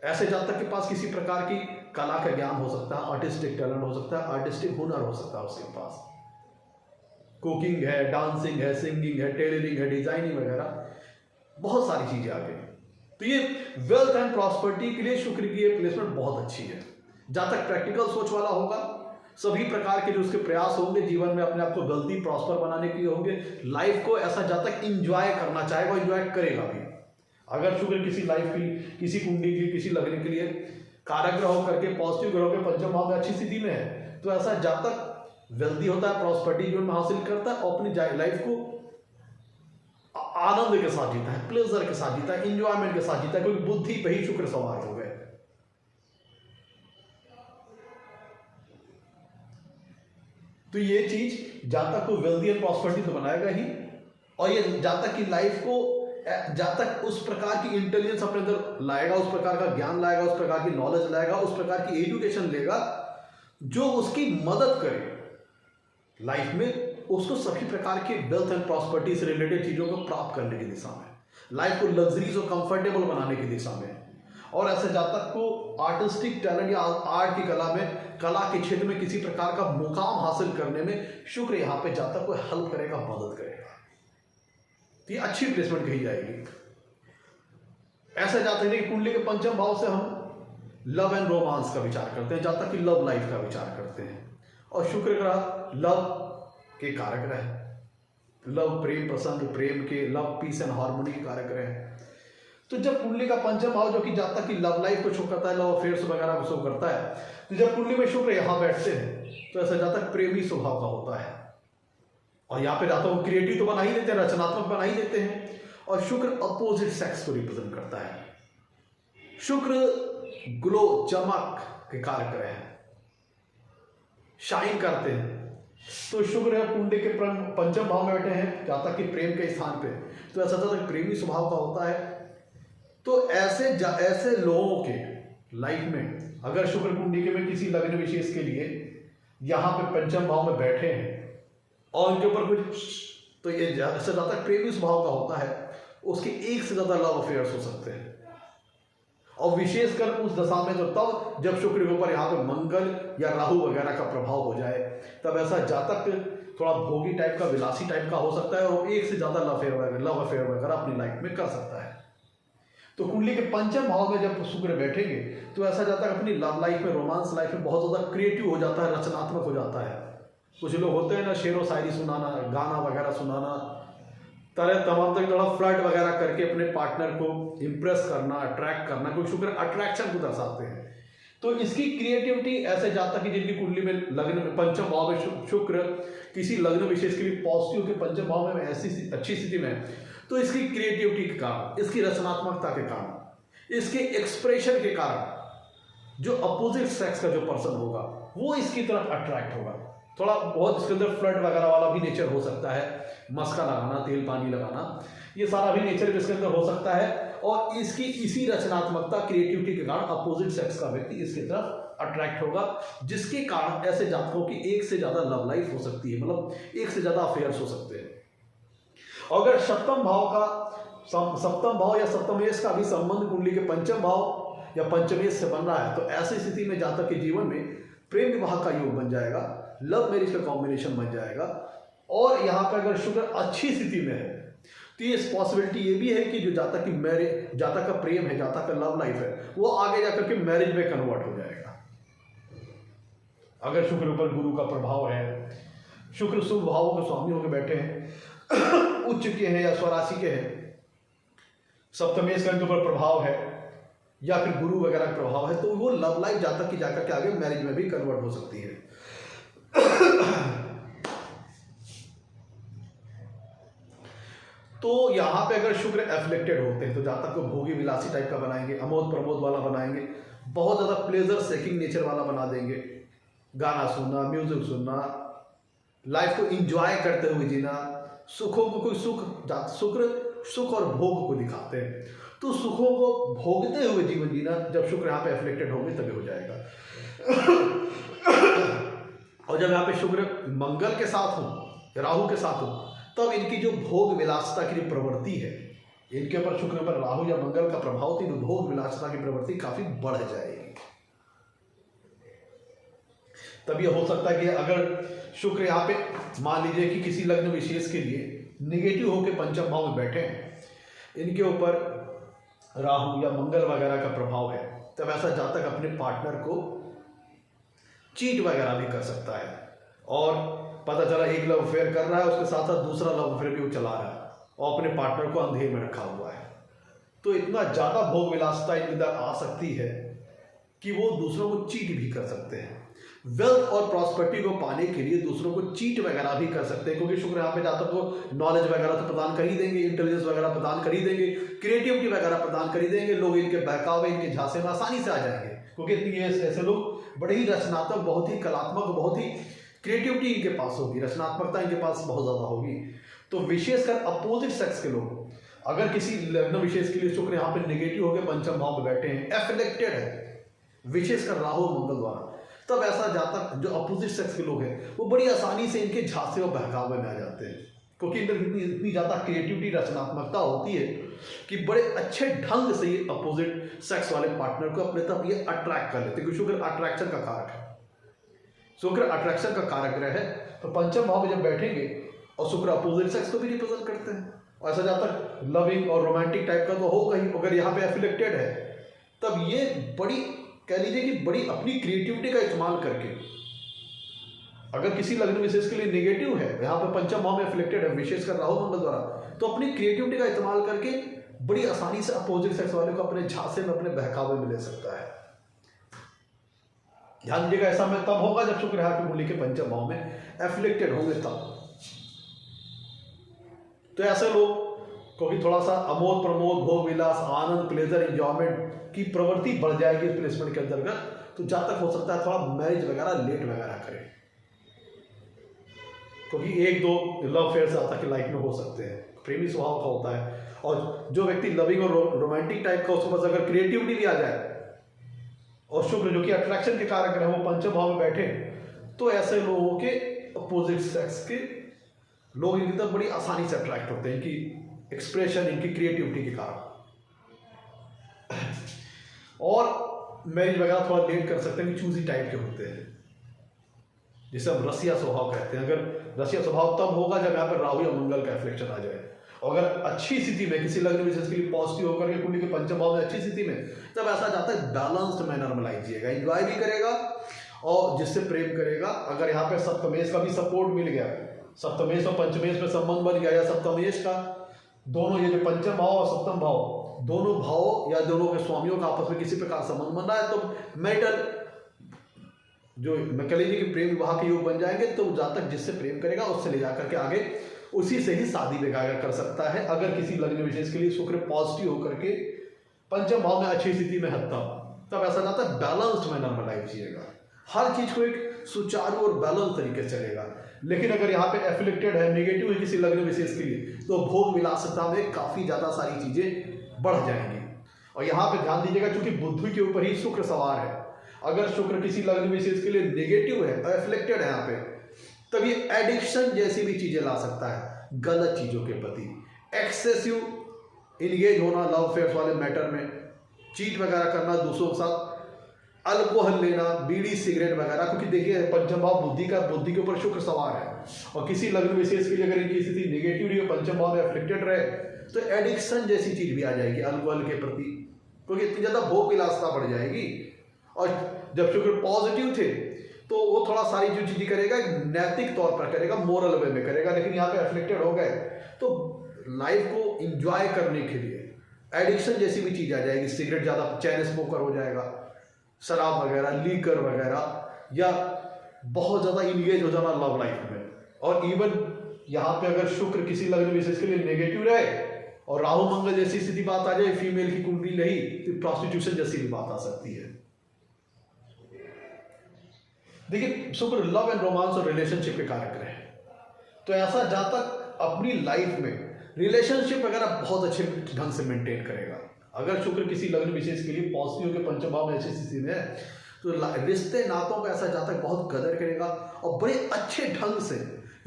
ऐसे जातक के पास किसी प्रकार की कला का ज्ञान हो सकता है, आर्टिस्टिक टैलेंट हो सकता है, आर्टिस्टिक हुनर हो सकता है उसके पास, कुकिंग है, डांसिंग है, सिंगिंग है, टेलरिंग है, डिजाइनिंग वगैरह, बहुत सारी चीजें आ गई। तो ये वेल्थ एंड प्रॉस्पेरिटी के लिए शुक्र की ये प्लेसमेंट बहुत अच्छी है। जातक प्रैक्टिकल सोच वाला होगा, सभी प्रकार के जो उसके प्रयास होंगे जीवन में अपने आप को वेल्दी, प्रॉस्पर बनाने के लिए होंगे। लाइफ को ऐसा जातक इंजॉय करना चाहेगा, इंजॉय करेगा भी, अगर शुक्र किसी लाइफ की, किसी कुंडली के लिए, किसी लग्न के लिए कारक ग्रह होकर के, पॉजिटिव ग्रह के पंचम भाव में अच्छी स्थिति में है, तो ऐसा जातक वेल्दी होता है, प्रॉस्पेरिटी जीवन में हासिल करता है और अपनी लाइफ को आनंद के साथ जीता है, प्लेजर के साथ जीता है, इंजॉयमेंट के साथ जीता है, क्योंकि बुद्धि पे ही शुक्र सवार हो गए। तो ये चीज जातक को वेल्दी एंड प्रॉस्पेरिटी तो बनाएगा ही, और ये जातक की लाइफ को, जातक उस प्रकार की इंटेलिजेंस अपने अंदर लाएगा, उस प्रकार का ज्ञान लाएगा, उस प्रकार की नॉलेज लाएगा, उस प्रकार की एजुकेशन लेगा जो उसकी मदद करे लाइफ में, उसको सभी प्रकार के वेल्थ एंड प्रॉस्पेरिटी से रिलेटेड चीजों को प्राप्त करने की दिशा में, लाइफ को लग्जरीज और कंफर्टेबल बनाने की दिशा में। और ऐसे जातक को आर्टिस्टिक टैलेंट या आर्ट की कला में, कला के क्षेत्र में किसी प्रकार का मुकाम हासिल करने में शुक्र यहाँ पे जातक को हेल्प करेगा, मदद करेगा। तो ये अच्छी प्लेसमेंट कही जाएगी। ऐसा जातक है कि कुंडली के पंचम भाव से हम लव एंड रोमांस का विचार करते हैं, जातक की लव लाइफ का विचार करते हैं, और शुक्र ग्रह लव के कारक रहे, लव प्रेम प्रसंग, प्रेम के, लव पीस एंड हार्मोनी के कारक रहे। तो जब कुंडली का पंचम भाव जो कि जातक की लव लाइफ को शो करता है, लव अफेयर्स वगैरह को शो करता है, तो जब कुंडली में शुक्र यहाँ बैठते हैं तो ऐसा जातक प्रेमी स्वभाव का होता है, और यहाँ पे जातक को क्रिएटिव तो बना ही देते हैं, रचनात्मक बना ही देते हैं। और शुक्र अपोजिट सेक्स को रिप्रेजेंट करता है। शुक्र ग्लो, चमक के कारक ग्रह हैं, शाइन करते हैं। तो शुक्र है कुंडली के पंचम भाव में बैठे हैं जातक के प्रेम के स्थान पे, तो ऐसा जातक प्रेमी स्वभाव का होता है। तो ऐसे लोगों के लाइफ में अगर शुक्र कुंडली में किसी लग्न विशेष के लिए यहाँ पे पंचम भाव में बैठे हैं और उनके ऊपर कुछ, तो ये ऐसा जातक प्रेमी स्वभाव का होता है, उसके एक से ज्यादा लव अफेयर्स हो सकते हैं। और विशेषकर उस दशा में जो तब जब शुक्र के ऊपर यहाँ पे मंगल या राहु वगैरह का प्रभाव हो जाए, तब ऐसा जातक थोड़ा भोगी टाइप का, विलासी टाइप का हो सकता है और एक से ज्यादा लव अफेयर वगैरह अपनी लाइफ में कर सकता है। तो कुंडली के पंचम भाव में जब शुक्र बैठेंगे तो ऐसा जातक अपनी लव लाइफ में, रोमांस लाइफ में बहुत ज्यादा क्रिएटिव हो जाता है, रचनात्मक हो जाता है। कुछ लोग होते हैं ना, शेर व शायरी सुनाना, गाना वगैरह सुनाना, तरह तमाम तक थोड़ा फ्लर्ट वगैरह करके अपने पार्टनर को इम्प्रेस करना, अट्रैक्ट करना, क्योंकि शुक्र अट्रैक्शन को दर्शाते हैं। तो इसकी क्रिएटिविटी ऐसे जातक की जिनकी कुंडली में लग्न में पंचम भाव में शुक्र किसी लग्न विशेष के लिए पॉजिटिव के पंचम भाव में ऐसी अच्छी स्थिति में, तो इसकी क्रिएटिविटी के कारण, इसकी रचनात्मकता के कारण, इसके एक्सप्रेशन के कारण जो अपोजिट सेक्स का जो पर्सन होगा वो इसकी तरफ अट्रैक्ट होगा। थोड़ा बहुत इसके अंदर फ्लर्ट वगैरह वाला भी नेचर हो सकता है, मस्का लगाना, तेल पानी लगाना, ये सारा भी नेचर इसके अंदर हो सकता है। और इसकी इसी रचनात्मकता, क्रिएटिविटी के कारण अपोजिट सेक्स का व्यक्ति इसकी तरफ अट्रैक्ट होगा, जिसके कारण ऐसे जातकों की एक से ज्यादा लव लाइफ हो सकती है, मतलब एक से ज्यादा अफेयर्स हो सकते हैं। अगर सप्तम भाव या सप्तमेश का भी संबंध कुंडली के पंचम भाव या पंचमेश से बन रहा है, तो ऐसी स्थिति में जातक के जीवन में प्रेम विवाह का योग बन जाएगा, लव मैरिज का कॉम्बिनेशन बन जाएगा। और यहाँ पर अगर शुक्र अच्छी स्थिति में है तो ये पॉसिबिलिटी ये भी है कि जो जातक की मैरिज, जातक का प्रेम है, जातक का लव लाइफ है, वो आगे जाकर के मैरिज में कन्वर्ट हो जाएगा। अगर शुक्र ऊपर गुरु का प्रभाव है, शुक्र शुभ भावों के स्वामी होकर बैठे हैं, उच्च के हैं या स्वराशि के हैं, सप्तमेश का ऊपर प्रभाव है या फिर गुरु वगैरह का प्रभाव है, तो वो लव लाइफ जातक की जाकर के आगे मैरिज में भी कन्वर्ट हो सकती है। तो यहां पे अगर शुक्र एफ्लिक्टेड होते हैं तो जातक को भोगी विलासी टाइप का बनाएंगे, अमोद प्रमोद वाला बनाएंगे, बहुत ज्यादा प्लेजर सेकिंग नेचर वाला बना देंगे, गाना सुनना, म्यूजिक सुनना, लाइफ को एंजॉय करते हुए जीना, सुखों को कोई शुक्र सुख और भोग को दिखाते हैं, तो सुखों को भोगते हुए जीवन जीना जब शुक्र यहाँ पे एफ्लिक्टेड होंगे तभी हो जाएगा। और जब यहाँ पे शुक्र मंगल के साथ हो, राहु के साथ हो, तब इनकी जो भोग विलासता की जो प्रवृत्ति है, इनके ऊपर शुक्र पर राहु या मंगल का प्रभाव थी, तो भोग विलासता की प्रवृत्ति काफी बढ़ जाएगी। तब यह हो सकता है कि अगर शुक्र यहाँ पे मान लीजिए कि किसी लग्न विशेष के लिए निगेटिव होकर पंचम भाव में बैठे हैं, इनके ऊपर राहु या मंगल वगैरह का प्रभाव है, तब ऐसा जातक अपने पार्टनर को चीट वगैरह भी कर सकता है। और पता चला एक लव अफेयर कर रहा है, उसके साथ साथ दूसरा लव अफेयर भी वो चला रहा है और अपने पार्टनर को अंधेरे में रखा हुआ है। तो इतना ज़्यादा भोग विलासिता इनके अंदर आ सकती है कि वो दूसरों को चीट भी कर सकते हैं। वेल्थ और प्रॉस्पेरिटी को पाने के लिए दूसरों को चीट वगैरह भी कर सकते हैं, क्योंकि शुक्र यहाँ पे जातक को नॉलेज वगैरह तो प्रदान कर ही देंगे, इंटेलिजेंस वगैरह प्रदान कर ही देंगे, क्रिएटिविटी वगैरह प्रदान कर ही देंगे। लोग इनके बहकावे, इनके झांसे में आसानी से आ जाएंगे, क्योंकि ये ऐसे लोग बड़े ही रचनात्मक, बहुत ही कलात्मक, बहुत ही क्रिएटिविटी इनके पास होगी, रचनात्मकता इनके पास बहुत ज़्यादा होगी। तो विशेषकर अपोजिट सेक्स के लोग, अगर किसी लग्न विशेष के लिए शुक्र यहाँ पे नेगेटिव होकर पंचम भाव में बैठे हैं, एफिलेक्टेड है विशेषकर राहु मंगल द्वारा, तब ऐसा जातक जो अपोजिट सेक्स के लोग हैं वो बड़ी आसानी से इनके झांसे और बहकावे में आ जाते हैं, क्योंकि इनमें इतनी ज़्यादा क्रिएटिविटी, रचनात्मकता होती है कि बड़े अच्छे ढंग से ये अपोजिट सेक्स वाले पार्टनर को अपने तरफ ये अट्रैक्ट कर लेते हैं, क्योंकि शुक्र अट्रैक्शन का कारक है। शुक्र अट्रैक्शन का कारक ग्रह है, तो पंचम भाव में जब बैठेंगे और शुक्र अपोजिट सेक्स को भी रिप्रेजेंट करते हैं, और ऐसा जातक लविंग और रोमांटिक टाइप का तो होगा ही। अगर यहाँ पे एफिलेक्टेड है तब ये बड़ी, कह लीजिए कि बड़ी अपनी क्रिएटिविटी का इस्तेमाल करके, अगर किसी लग्न विशेष के लिए नेगेटिव है, यहाँ पे पंचम भाव में एफिलेक्टेड है विशेषकर राहु मंगल द्वारा, तो अपनी क्रिएटिविटी का इस्तेमाल करके बड़ी आसानी से अपोजिट सेक्स वाले को अपने झांसे में, अपने बहकावे में ले सकता है। ध्यान दीजिएगा, ऐसा में तब होगा जब शुक्र यहाँ की कुंडली के पंचम भाव में एफिलेक्टेड होंगे तब। तो ऐसे लोग क्योंकि थोड़ा सा अमोद प्रमोद, भोग विलास, आनंद, प्लेजर, एंजॉयमेंट की प्रवृत्ति बढ़ जाएगी इस प्लेसमेंट के अंतर्गत, तो जातक हो सकता है थोड़ा मैरिज वगैरह लेट वगैरह करे, क्योंकि एक दो लव फेयर जातक की लाइफ में हो सकते हैं, प्रेमी स्वभाव का होता है। और जो व्यक्ति लविंग और रोमांटिक टाइप का, उसके पास अगर क्रिएटिविटी भी आ जाए और शुक्र जो कि अट्रैक्शन के कारक है वो पंचम भाव में बैठे, तो ऐसे लोगों के अपोजिट सेक्स के लोग इनकी तरफ बड़ी आसानी से अट्रैक्ट होते हैं, इनकी एक्सप्रेशन, इनकी क्रिएटिविटी के कारण। और मैरिज वगैरह थोड़ा लेट कर सकते हैं कि चूजी टाइप के होते हैं, जिसे हम रसिया स्वभाव कहते हैं। अगर रसिया स्वभाव तब होगा जब यहाँ पर राहु या मंगल का रिफ्लेक्शन आ जाए, और अगर अच्छी स्थिति में किसी लग्न विशेष के लिए पॉजिटिव होकर के कुंडली के पंचम भाव में अच्छी स्थिति में, तब ऐसा जाता है बैलेंस्ड मैनर में लाइफ जिएगा, एंजॉय भी करेगा और जिससे प्रेम करेगा। अगर यहाँ पे सप्तमेश का भी सपोर्ट मिल गया, सप्तमेश और पंचमेश में संबंध बन गया, या सप्तमेश का दोनों, ये जो पंचम भाव और सप्तम भाव दोनों भाव या दोनों के स्वामियों का आपस में किसी प्रकार संबंध बन रहा है, तो मैटर जो मैं कह लीजिए कि प्रेम विवाह के योग बन जाएंगे, तो जातक जिससे प्रेम करेगा उससे ले जाकर के आगे उसी से ही शादी वगैरह कर सकता है। अगर किसी लग्न विशेष के लिए शुक्र पॉजिटिव होकर के पंचम भाव में अच्छी स्थिति में है, तब ऐसा जाता है बैलेंस्ड मैनर में लाइफ जिएगा, हर चीज को एक सुचारू और बैलेंस तरीके से चलेगा। लेकिन अगर यहाँ पे एफिलेक्टेड है, नेगेटिव है किसी लग्न विशेष के लिए, तो भोग विलासिता में काफी ज्यादा सारी चीजें बढ़ जाएंगी। और यहाँ पे ध्यान दीजिएगा, क्योंकि बुद्धि के ऊपर ही शुक्र सवार है, अगर शुक्र किसी लग्न विशेष के लिए नेगेटिव है, एफिलेक्टेड है यहाँ पे, तब ये एडिक्शन जैसी भी चीजें ला सकता है गलत चीजों के प्रति, एक्सेसिव इंगेज होना लव अफेयर्स वाले मैटर में, चीट वगैरह करना दूसरों के साथ, अल्कोहल लेना, बीड़ी सिगरेट वगैरह। क्योंकि देखिए पंचम भाव बुद्धि के ऊपर शुक्र सवार है, और किसी लग्न विशेष के लिए अगर इनकी स्थिति नेगेटिव रही, पंचम भाव में एफिलेक्टेड रहे, तो एडिक्शन जैसी चीज भी आ जाएगी अल्कोहल के प्रति, क्योंकि इतनी ज्यादा भोग विलासिता बढ़ जाएगी। और जब शुक्र पॉजिटिव थे तो वो थोड़ा सारी जो चीजें करेगा नैतिक तौर पर करेगा, मोरल वे में करेगा। लेकिन यहाँ पे एफिलेक्टेड हो गए तो लाइफ को इंजॉय करने के लिए एडिक्शन जैसी भी चीज आ जाएगी, सिगरेट ज्यादा, चैन स्मोकर हो जाएगा, शराब वगैरह, लीकर वगैरह, या बहुत ज्यादा इंगेज हो जाना लव लाइफ में। और इवन यहाँ पे अगर शुक्र किसी लग्न विशेष के लिए नेगेटिव रहे और राहु मंगल जैसी स्थिति बात आ जाए, फीमेल की कुंडली नहीं, तो प्रोस्टिट्यूशन जैसी भी बात आ सकती है। देखिए शुक्र लव एंड रोमांस और रिलेशनशिप के कारक रहे, तो ऐसा जातक अपनी लाइफ में रिलेशनशिप वगैरह बहुत अच्छे ढंग से मेंटेन करेगा। अगर शुक्र किसी लग्न विशेष के लिए पॉजिटिव के पंचम भाव में ऐसी स्थिति में है, तो रिश्ते नातों का ऐसा जातक बहुत कदर करेगा और बड़े अच्छे ढंग से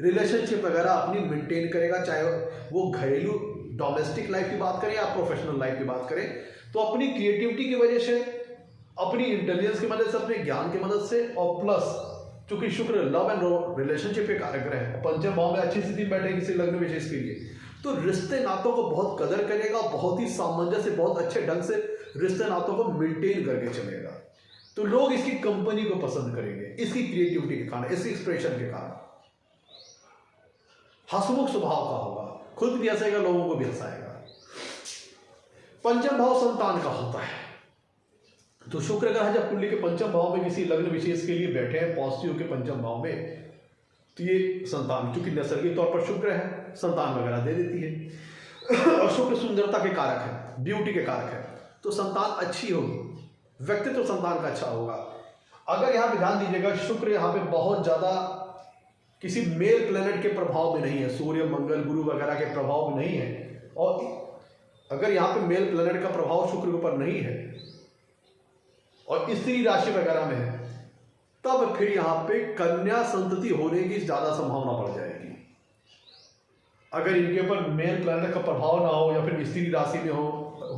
रिलेशनशिप वगैरह अपनी मेंटेन करेगा, चाहे वो घरेलू डोमेस्टिक लाइफ की बात करें या प्रोफेशनल लाइफ की बात करें। तो अपनी क्रिएटिविटी की वजह से, अपनी इंटेलिजेंस की मदद से, अपने ज्ञान की मदद से, और प्लस चूंकि शुक्र लव एंड रिलेशनशिप के कारक रहे, पंचम भाव में अच्छी स्थिति में बैठे किसी लग्न विशेष के लिए, तो रिश्ते नातों को बहुत कदर करेगा, बहुत ही सामंजस्य, बहुत अच्छे ढंग से रिश्ते नातों को मेंटेन करके चलेगा। तो लोग इसकी कंपनी को पसंद करेंगे, इसकी क्रिएटिविटी के कारण, इसकी एक्सप्रेशन के कारण। हंसमुख स्वभाव का होगा, खुद भी हंसेगा, लोगों को भी हंसाएगा। पंचम भाव संतान का होता है। तो शुक्र ग्रह जब कुंडली के पंचम भाव में किसी लग्न विशेष के लिए बैठे हैं पॉजिटिव के पंचम भाव में, तो ये संतान, चूंकि नैसर्गिक तौर पर शुक्र है, संतान वगैरह दे देती है। और शुक्र सुंदरता के कारक है, ब्यूटी के कारक है, तो संतान अच्छी होगी, व्यक्तित्व संतान का अच्छा होगा। अगर यहाँ पे ध्यान दीजिएगा, शुक्र यहाँ पे बहुत ज्यादा किसी मेल प्लेनेट के प्रभाव में नहीं है, सूर्य मंगल गुरु वगैरह के प्रभाव में नहीं है। और अगर यहाँ पे मेल प्लेनेट का प्रभाव शुक्र के ऊपर नहीं है और स्त्री राशि वगैरह में है, तब फिर यहाँ पे कन्या संतति होने की ज्यादा संभावना बढ़ जाएगी। अगर इनके ऊपर मेल प्लैनेट का प्रभाव ना हो या फिर स्त्री राशि में हो,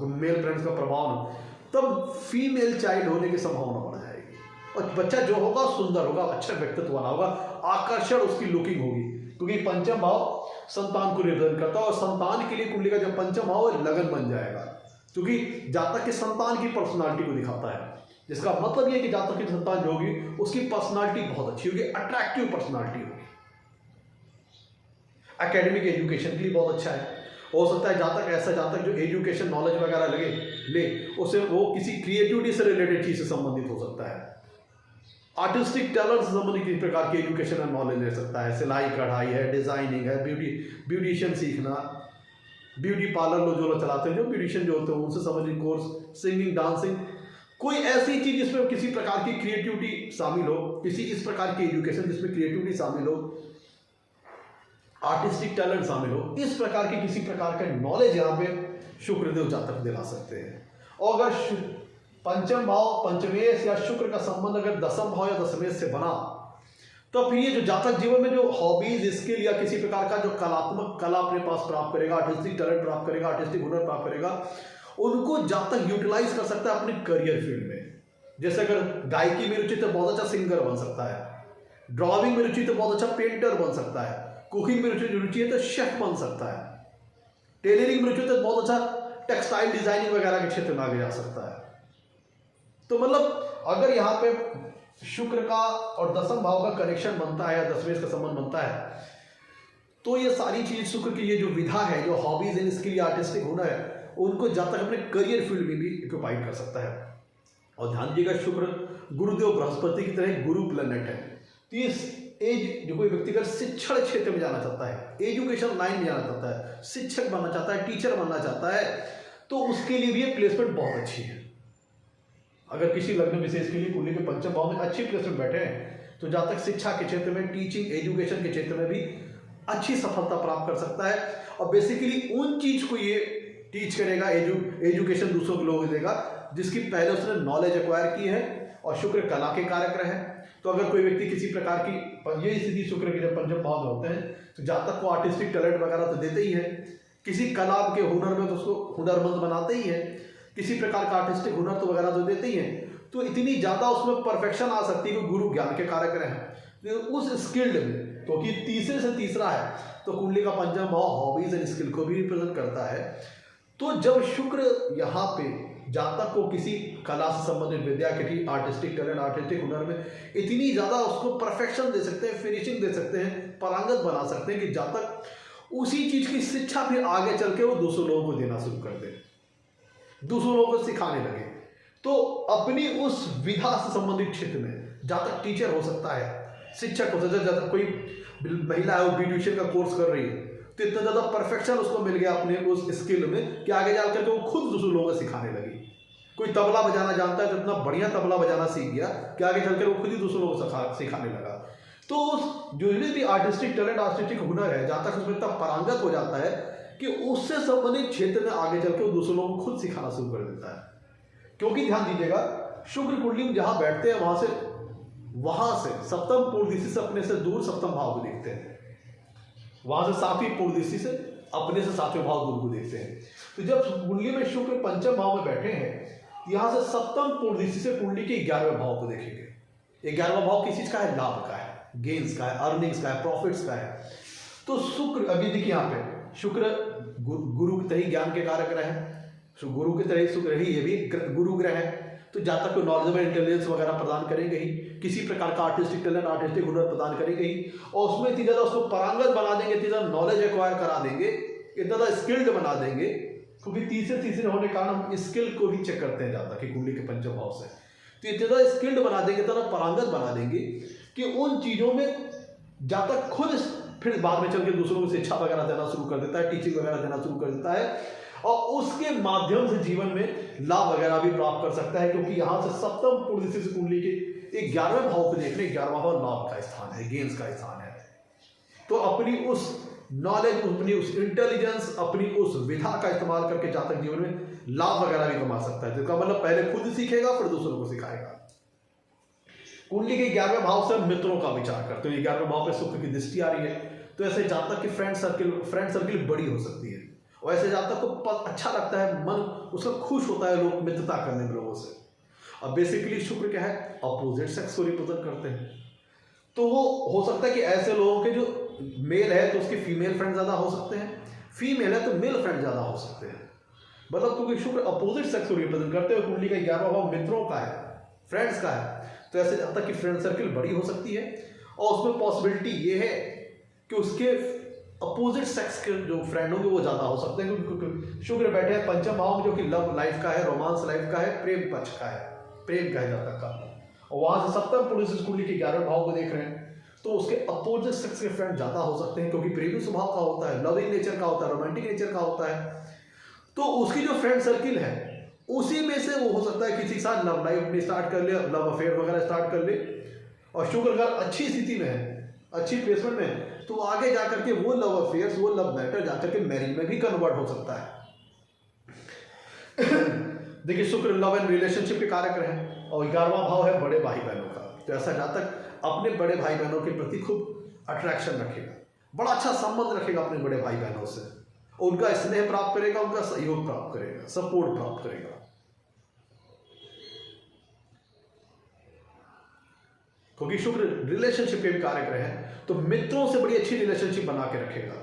मेल प्लैनेट का प्रभाव ना हो, तब फीमेल चाइल्ड होने की संभावना बढ़ जाएगी। और बच्चा जो होगा सुंदर होगा, अच्छा व्यक्तित्व वाला होगा, आकर्षण उसकी लुकिंग होगी, क्योंकि पंचम भाव संतान को रिप्रेजेंट करता है। और संतान के लिए कुंडली का जब पंचम भाव लगन बन जाएगा, क्योंकि जातक के संतान की पर्सनालिटी को दिखाता है, जिसका मतलब ये है कि जातक की संतान जो होगी उसकी पर्सनालिटी बहुत अच्छी होगी, अट्रैक्टिव पर्सनालिटी होगी। एकेडमिक एजुकेशन के लिए बहुत अच्छा है। हो सकता है जातक ऐसा जातक जो एजुकेशन नॉलेज वगैरह ले उसे वो किसी क्रिएटिविटी से रिलेटेड चीज से संबंधित हो सकता है, आर्टिस्टिक टैलेंट से संबंधित किसी प्रकार की एजुकेशन एंड नॉलेज ले सकता है। सिलाई कढ़ाई है, डिजाइनिंग है, ब्यूटिशियन सीखना, ब्यूटी पार्लर जो लोग चलाते हैं, जो ब्यूटिशियन जो होते हैं उनसे संबंधित कोर्स, सिंगिंग, डांसिंग, कोई ऐसी चीज जिसमें किसी प्रकार की क्रिएटिविटी शामिल हो, किसी इस प्रकार की एजुकेशन जिसमें क्रिएटिविटी शामिल हो, आर्टिस्टिक टैलेंट शामिल हो, इस प्रकार की किसी प्रकार का नॉलेज यहाँ पे शुक्रदेव जातक दिला सकते हैं। और अगर पंचम भाव पंचमेश या शुक्र का संबंध अगर दसम भाव या दशमेश से बना, तो फिर ये जो जातक जीवन में जो हॉबीज, स्किल या किसी प्रकार का जो कलात्मक कला अपने पास प्राप्त करेगा, आर्टिस्टिक टैलेंट प्राप्त करेगा, आर्टिस्टिक हुनर प्राप्त करेगा, उनको जातक यूटिलाइज कर सकता है अपने करियर फील्ड में। जैसे अगर गायकी में रुचि तो बहुत अच्छा सिंगर बन सकता है, ड्राइंग में रुचि तो बहुत अच्छा पेंटर बन सकता है, कुकिंग में रुचि है तो शेफ बन सकता है, टेलरिंग में रुचि तो बहुत अच्छा टेक्सटाइल डिजाइनिंग वगैरह के क्षेत्र में आगे जा सकता है। तो मतलब अगर यहाँ पे शुक्र का और दसम भाव का कनेक्शन बनता है या दशमेश का संबंध बनता है, तो ये सारी चीज शुक्र की ये जो विधा है, जो हॉबीज एंड स्किल, आर्टिस्टिक हुनर है, उनको जातक अपने करियर फील्ड में भी ऑक्यूपाइड कर सकता है। और ध्यान दीजिएगा, शुक्र गुरुदेव बृहस्पति की तरह गुरु प्लैनेट है। तो इस एज जो कोई व्यक्ति अगर शिक्षण क्षेत्र में जाना चाहता है, एजुकेशन लाइन में जाना चाहता है, शिक्षक बनना चाहता है, टीचर बनना चाहता है, तो उसके लिए भी ये प्लेसमेंट बहुत अच्छी है। अगर किसी लग्न विशेष के लिए कुंडली के पंचम भाव में अच्छी प्लेसमेंट बैठे हैं, तो जातक शिक्षा के क्षेत्र में, टीचिंग एजुकेशन के क्षेत्र में भी अच्छी सफलता प्राप्त कर सकता है। और बेसिकली उन चीज को ये टीच करेगा, एजुकेशन दूसरों को लोगों को देगा जिसकी पहले उसने नॉलेज एक्वायर की है। और शुक्र कला के कारक रहे, तो अगर कोई व्यक्ति किसी प्रकार की, ये स्थिति शुक्र के जब पंचम भाव में होते हैं, तो जातक को आर्टिस्टिक टैलेंट वगैरह तो देते ही है, किसी कला के हुनर में तो उसको हुनरमंद बनाते ही है, किसी प्रकार का आर्टिस्टिक हुनर तो वगैरह तो देते ही हैं। तो इतनी ज्यादा उसमें परफेक्शन आ सकती है कि गुरु ज्ञान के कारक रहे उस स्किल्ड में, क्योंकि तीसरे से तीसरा है, तो कुंडली का पंचम भाव हॉबीज एंड स्किल को भी रिप्रेजेंट करता है। तो जब शुक्र यहाँ पे जातक को किसी कला से संबंधित विद्या के, आर्टिस्टिक टैलेंट, आर्टिस्टिक हुनर में इतनी ज्यादा उसको परफेक्शन दे सकते हैं, फिनिशिंग दे सकते हैं, पारंगत बना सकते हैं कि जातक उसी चीज की शिक्षा फिर आगे चल के वो दूसरों लोगों को देना शुरू कर दे, दूसरों लोगों को सिखाने लगे। तो अपनी उस विधा से संबंधित क्षेत्र में जातक टीचर हो सकता है, शिक्षक हो सकता है। जातक कोई महिला है वो ब्यूटिशियन का कोर्स कर रही है, तो इतना ज्यादा परफेक्शन उसको मिल गया अपने उस स्किल में कि आगे जाकर के वो खुद दूसरे लोगों को सिखाने लगी। कोई तबला बजाना जानता है तो इतना बढ़िया तबला बजाना सीख गया कि आगे चलकर वो खुद ही दूसरे लोगों को सिखाने लगा। तो उस जो भी आर्टिस्टिक टैलेंट, आर्टिस्टिक हुनर है, जातक उसमें इतना पारंगत हो जाता है कि उससे संबंधित क्षेत्र में आगे चल के वो दूसरे लोगों को खुद सिखाना शुरू कर देता है। क्योंकि ध्यान दीजिएगा, शुक्र कुंडली में जहां बैठते हैं वहां से सप्तम पूर्व दिशा से अपने से दूर सप्तम भाव को देखते हैं, वहां से सातवीं पूर्व दिशा से अपने से सातवें भाव दूर को देखते हैं। तो जब कुंडली में शुक्र पंचम भाव में बैठे हैं, यहां से सप्तम पूर्व दिशा से कुंडली के 11वें भाव को देखेंगे। 11वां भाव किस चीज का है? लाभ का है, गेन्स का है, अर्निंग्स का है, प्रॉफिट्स का है। तो शुक्र, अभी देखिए यहाँ पे शुक्र गुरु की तरह ज्ञान के कारक रहे, गुरु की तरह शुक्र ही ये भी गुरु ग्रह है। तो जातक को नॉलेज में इंटेलिजेंस वगैरह प्रदान करेंगे ही, किसी प्रकार का आर्टिस्टिक टैलेंट, आर्टिस्टिक हुनर प्रदान करेंगे ही, और उसमें इतनी ज्यादा उसको पारंगत बना देंगे, इतनी ज्यादा नॉलेज एक्वायर करा देंगे, इतना ज्यादा स्किल्ड बना देंगे क्योंकि तीसरे तीसरे होने के कारण हम स्किल को भी चेक करते हैं ज़्यादा कि कुंडली के पंचम भाव से। तो ये ज़्यादा स्किल्ड बना देंगे, ज़्यादा पारंगत बना देंगे कि उन चीज़ों में जब तक खुद फिर बाद में चल के दूसरों को शिक्षा वगैरह देना शुरू कर देता है, टीचिंग वगैरह देना शुरू कर देता है और उसके माध्यम से जीवन में लाभ वगैरह भी प्राप्त कर सकता है। क्योंकि यहाँ से सप्तम पूर्णिशि से कुंडली के 11वें भाव को देख रहे, 11वां भाव लाभ का स्थान है, गेम्स का स्थान है। तो अपनी उस नॉलेज, अपनी उस इंटेलिजेंस, अपनी उस विधा का इस्तेमाल करके जातक जीवन में लाभ वगैरह भी कमा सकता है। तो मतलब पहले खुद सीखेगा फिर दूसरों को सिखाएगा। कुंडली के 11वें भाव से मित्रों का विचार करते हैं। 11वें भाव पे शुक्र की दृष्टि आ रही है, तो ऐसे जातक की फ्रेंड सर्किल बड़ी हो सकती है और ऐसे जातक को अच्छा लगता है, मन उसका खुश होता है लोग मित्रता करने में लोगों से। अब बेसिकली शुक्र क्या है, अपोजिट सेक्स को रिप्रेजेंट करते हैं। तो वो हो सकता है कि ऐसे लोगों के जो मेल है तो उसके फीमेल फ्रेंड ज़्यादा हो सकते हैं, फीमेल है तो मेल फ्रेंड ज़्यादा हो सकते हैं। मतलब क्योंकि शुक्र अपोजिट सेक्स को रिप्रेजेंट करते हुए कुंडली का 11वां भाव मित्रों का है, फ्रेंड्स का है, तो ऐसे जब तक कि फ्रेंड सर्किल बड़ी हो सकती है। और उसमें पॉसिबिलिटी ये है कि उसके अपोजिट सेक्स के जो फ्रेंड होंगे वो ज़्यादा हो सकते हैं, क्योंकि शुक्र बैठे हैं पंचम भाव में जो कि लव लाइफ का है, रोमांस लाइफ का है, प्रेम पक्ष का है, प्रेम का है जातक का। और वहाँ से सप्तम पूर्णिशि कुंडली के 11वें भाव को देख रहे हैं, तो उसके अपोजिट सेक्स के फ्रेंड ज़्यादा हो सकते हैं, क्योंकि प्रेमी स्वभाव का होता है, लविंग नेचर का होता है, रोमांटिक नेचर का होता है। तो उसकी जो फ्रेंड सर्किल है उसी में से वो हो सकता है किसी के साथ लव लाइफ में स्टार्ट कर ले, लव अफेयर वगैरह स्टार्ट कर ले। और शुक्र अगर अच्छी स्थिति में है, अच्छी प्लेसमेंट में है, तो आगे जाकर के वो लव अफेयर्स, वो लव मैटर जाकर के मैरिज में भी कन्वर्ट हो सकता है। देखिए शुक्र लव एंड रिलेशनशिप के कारक है और 11वां भाव है बड़े भाई बहनों का। तो ऐसा जातक अपने बड़े भाई बहनों के प्रति खूब अट्रैक्शन रखेगा, बड़ा अच्छा संबंध रखेगा अपने बड़े भाई बहनों से, उनका स्नेह प्राप्त करेगा, उनका सहयोग प्राप्त करेगा, सपोर्ट प्राप्त करेगा। क्योंकि शुक्र रिलेशनशिप के भी कारक है, तो मित्रों से बड़ी अच्छी रिलेशनशिप बना के रखेगा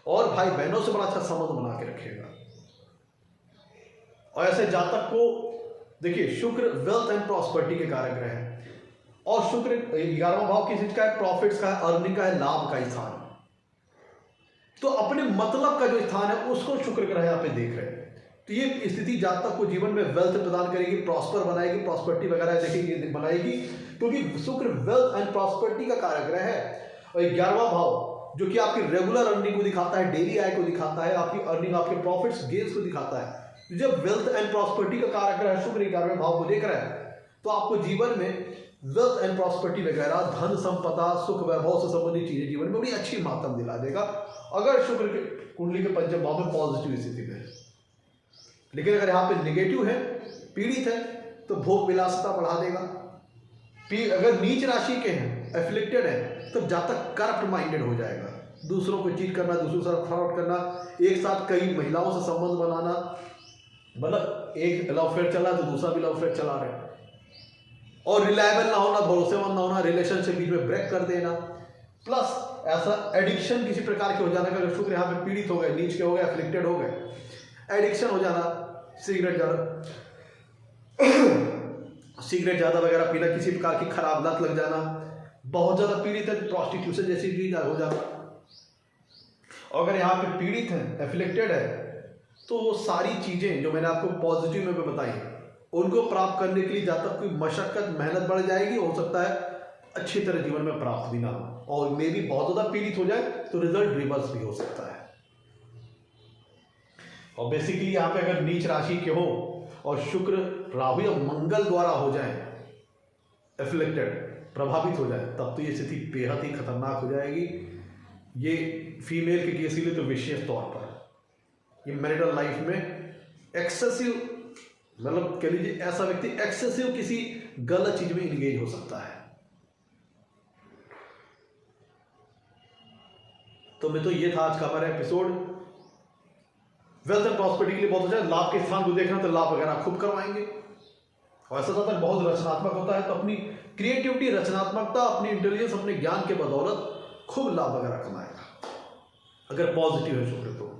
और भाई बहनों से बड़ा अच्छा संबंध बना के रखेगा। और ऐसे जातक को देखिए शुक्र वेल्थ एंड प्रॉस्पेरिटी के कारक है और शुक्र 11वां भाव किस चीज का है, प्रॉफिट्स का है, अर्निंग का है, लाभ का स्थान। तो अपने मतलब का जो स्थान है उसको शुक्र ग्रह यहाँ पे देख रहे हैं। तो ये स्थिति जातक को जीवन में वेल्थ प्रदान करेगी, प्रॉस्पर बनाएगी, प्रॉस्पेरिटी वगैरह देखेगी बनाएगी, क्योंकि शुक्र वेल्थ एंड प्रॉस्पेरिटी का कारक ग्रह है। और 11वां भाव जो कि आपकी रेगुलर अर्निंग को दिखाता है, डेली आय को दिखाता है, आपकी अर्निंग, आपके प्रॉफिट्स गेन्स को दिखाता है। तो जब वेल्थ एंड प्रॉस्पेरिटी का कारक ग्रह शुक्र 11वें भाव को देख रहा है, तो आपको जीवन में वेल्थ एंड प्रॉस्पेरिटी वगैरह, धन संपदा, सुख वैभव से संबंधित चीजें जीवन में बड़ी अच्छी मात्रा में दिला देगा अगर शुक्र के कुंडली के पंचम भाव में पॉजिटिव स्थिति में है। लेकिन अगर यहाँ पे निगेटिव है, पीड़ित है, तो भोग विलासिता बढ़ा देगा। अगर नीच राशि के हैं, एफ्लिक्टेड है, तब जातक करप्ट माइंडेड हो जाएगा, दूसरों को चीट करना, दूसरों के साथ फ्रॉड करना, एक साथ कई महिलाओं से संबंध बनाना, मतलब एक लव अफेयर चला तो दूसरा भी लव अफेयर चला रहे, और रिलायबल ना होना, भरोसेमंद ना होना, रिलेशनशिप बीच में ब्रेक कर देना, प्लस ऐसा एडिक्शन किसी प्रकार के हो जाना। अगर शुक्र यहाँ पे पीड़ित हो गए, नीच के हो गए, एफ्लिक्टेड हो गए, एडिक्शन हो जाना, सिगरेट ज़्यादा वगैरह पीना, किसी प्रकार की खराब लत लग जाना, बहुत ज़्यादा पीड़ित है, प्रॉस्टिट्यूशन जैसी चीज हो जाना। और अगर यहाँ पे पीड़ित है, एफ्लिक्टेड है, तो वो सारी चीज़ें जो मैंने आपको पॉजिटिव में बताई उनको प्राप्त करने के लिए जातक की मशक्कत, मेहनत बढ़ जाएगी, हो सकता है अच्छी तरह जीवन में प्राप्त भी ना हो, और मे भी बहुत ज़्यादा पीड़ित हो जाए तो रिजल्ट रिवर्स भी हो सकता है। और बेसिकली यहाँ पे अगर नीच राशि के हो और शुक्र, राहु या मंगल द्वारा हो जाए एफ्लिक्टेड, प्रभावित हो जाए, तब तो ये स्थिति बेहद ही खतरनाक हो जाएगी। ये फीमेल के केस के लिए तो विशेष तौर पर ये मैरिटल लाइफ में एक्सेसिव, मतलब कह लीजिए ऐसा व्यक्ति एक्सेसिव किसी गलत चीज में इंगेज हो सकता है। तो मैं तो ये था आज का हमारा एपिसोड। वेल्थ एंड प्रॉस्पेरिटी के लिए बहुत अच्छा, लाभ के स्थान को देखना तो लाभ वगैरह खूब करवाएंगे। और ऐसा जातक बहुत रचनात्मक होता है, तो अपनी क्रिएटिविटी, रचनात्मकता, अपनी इंटेलिजेंस, अपने ज्ञान के बदौलत खूब लाभ वगैरह कमाएगा अगर पॉजिटिव है शुक्र। तो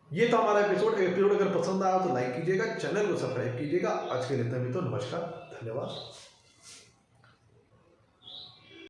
ये था हमारा एपिसोड अगर पसंद आया तो लाइक कीजिएगा, चैनल को सब्सक्राइब कीजिएगा। आज के लिए इतना भी, तो नमस्कार, धन्यवाद।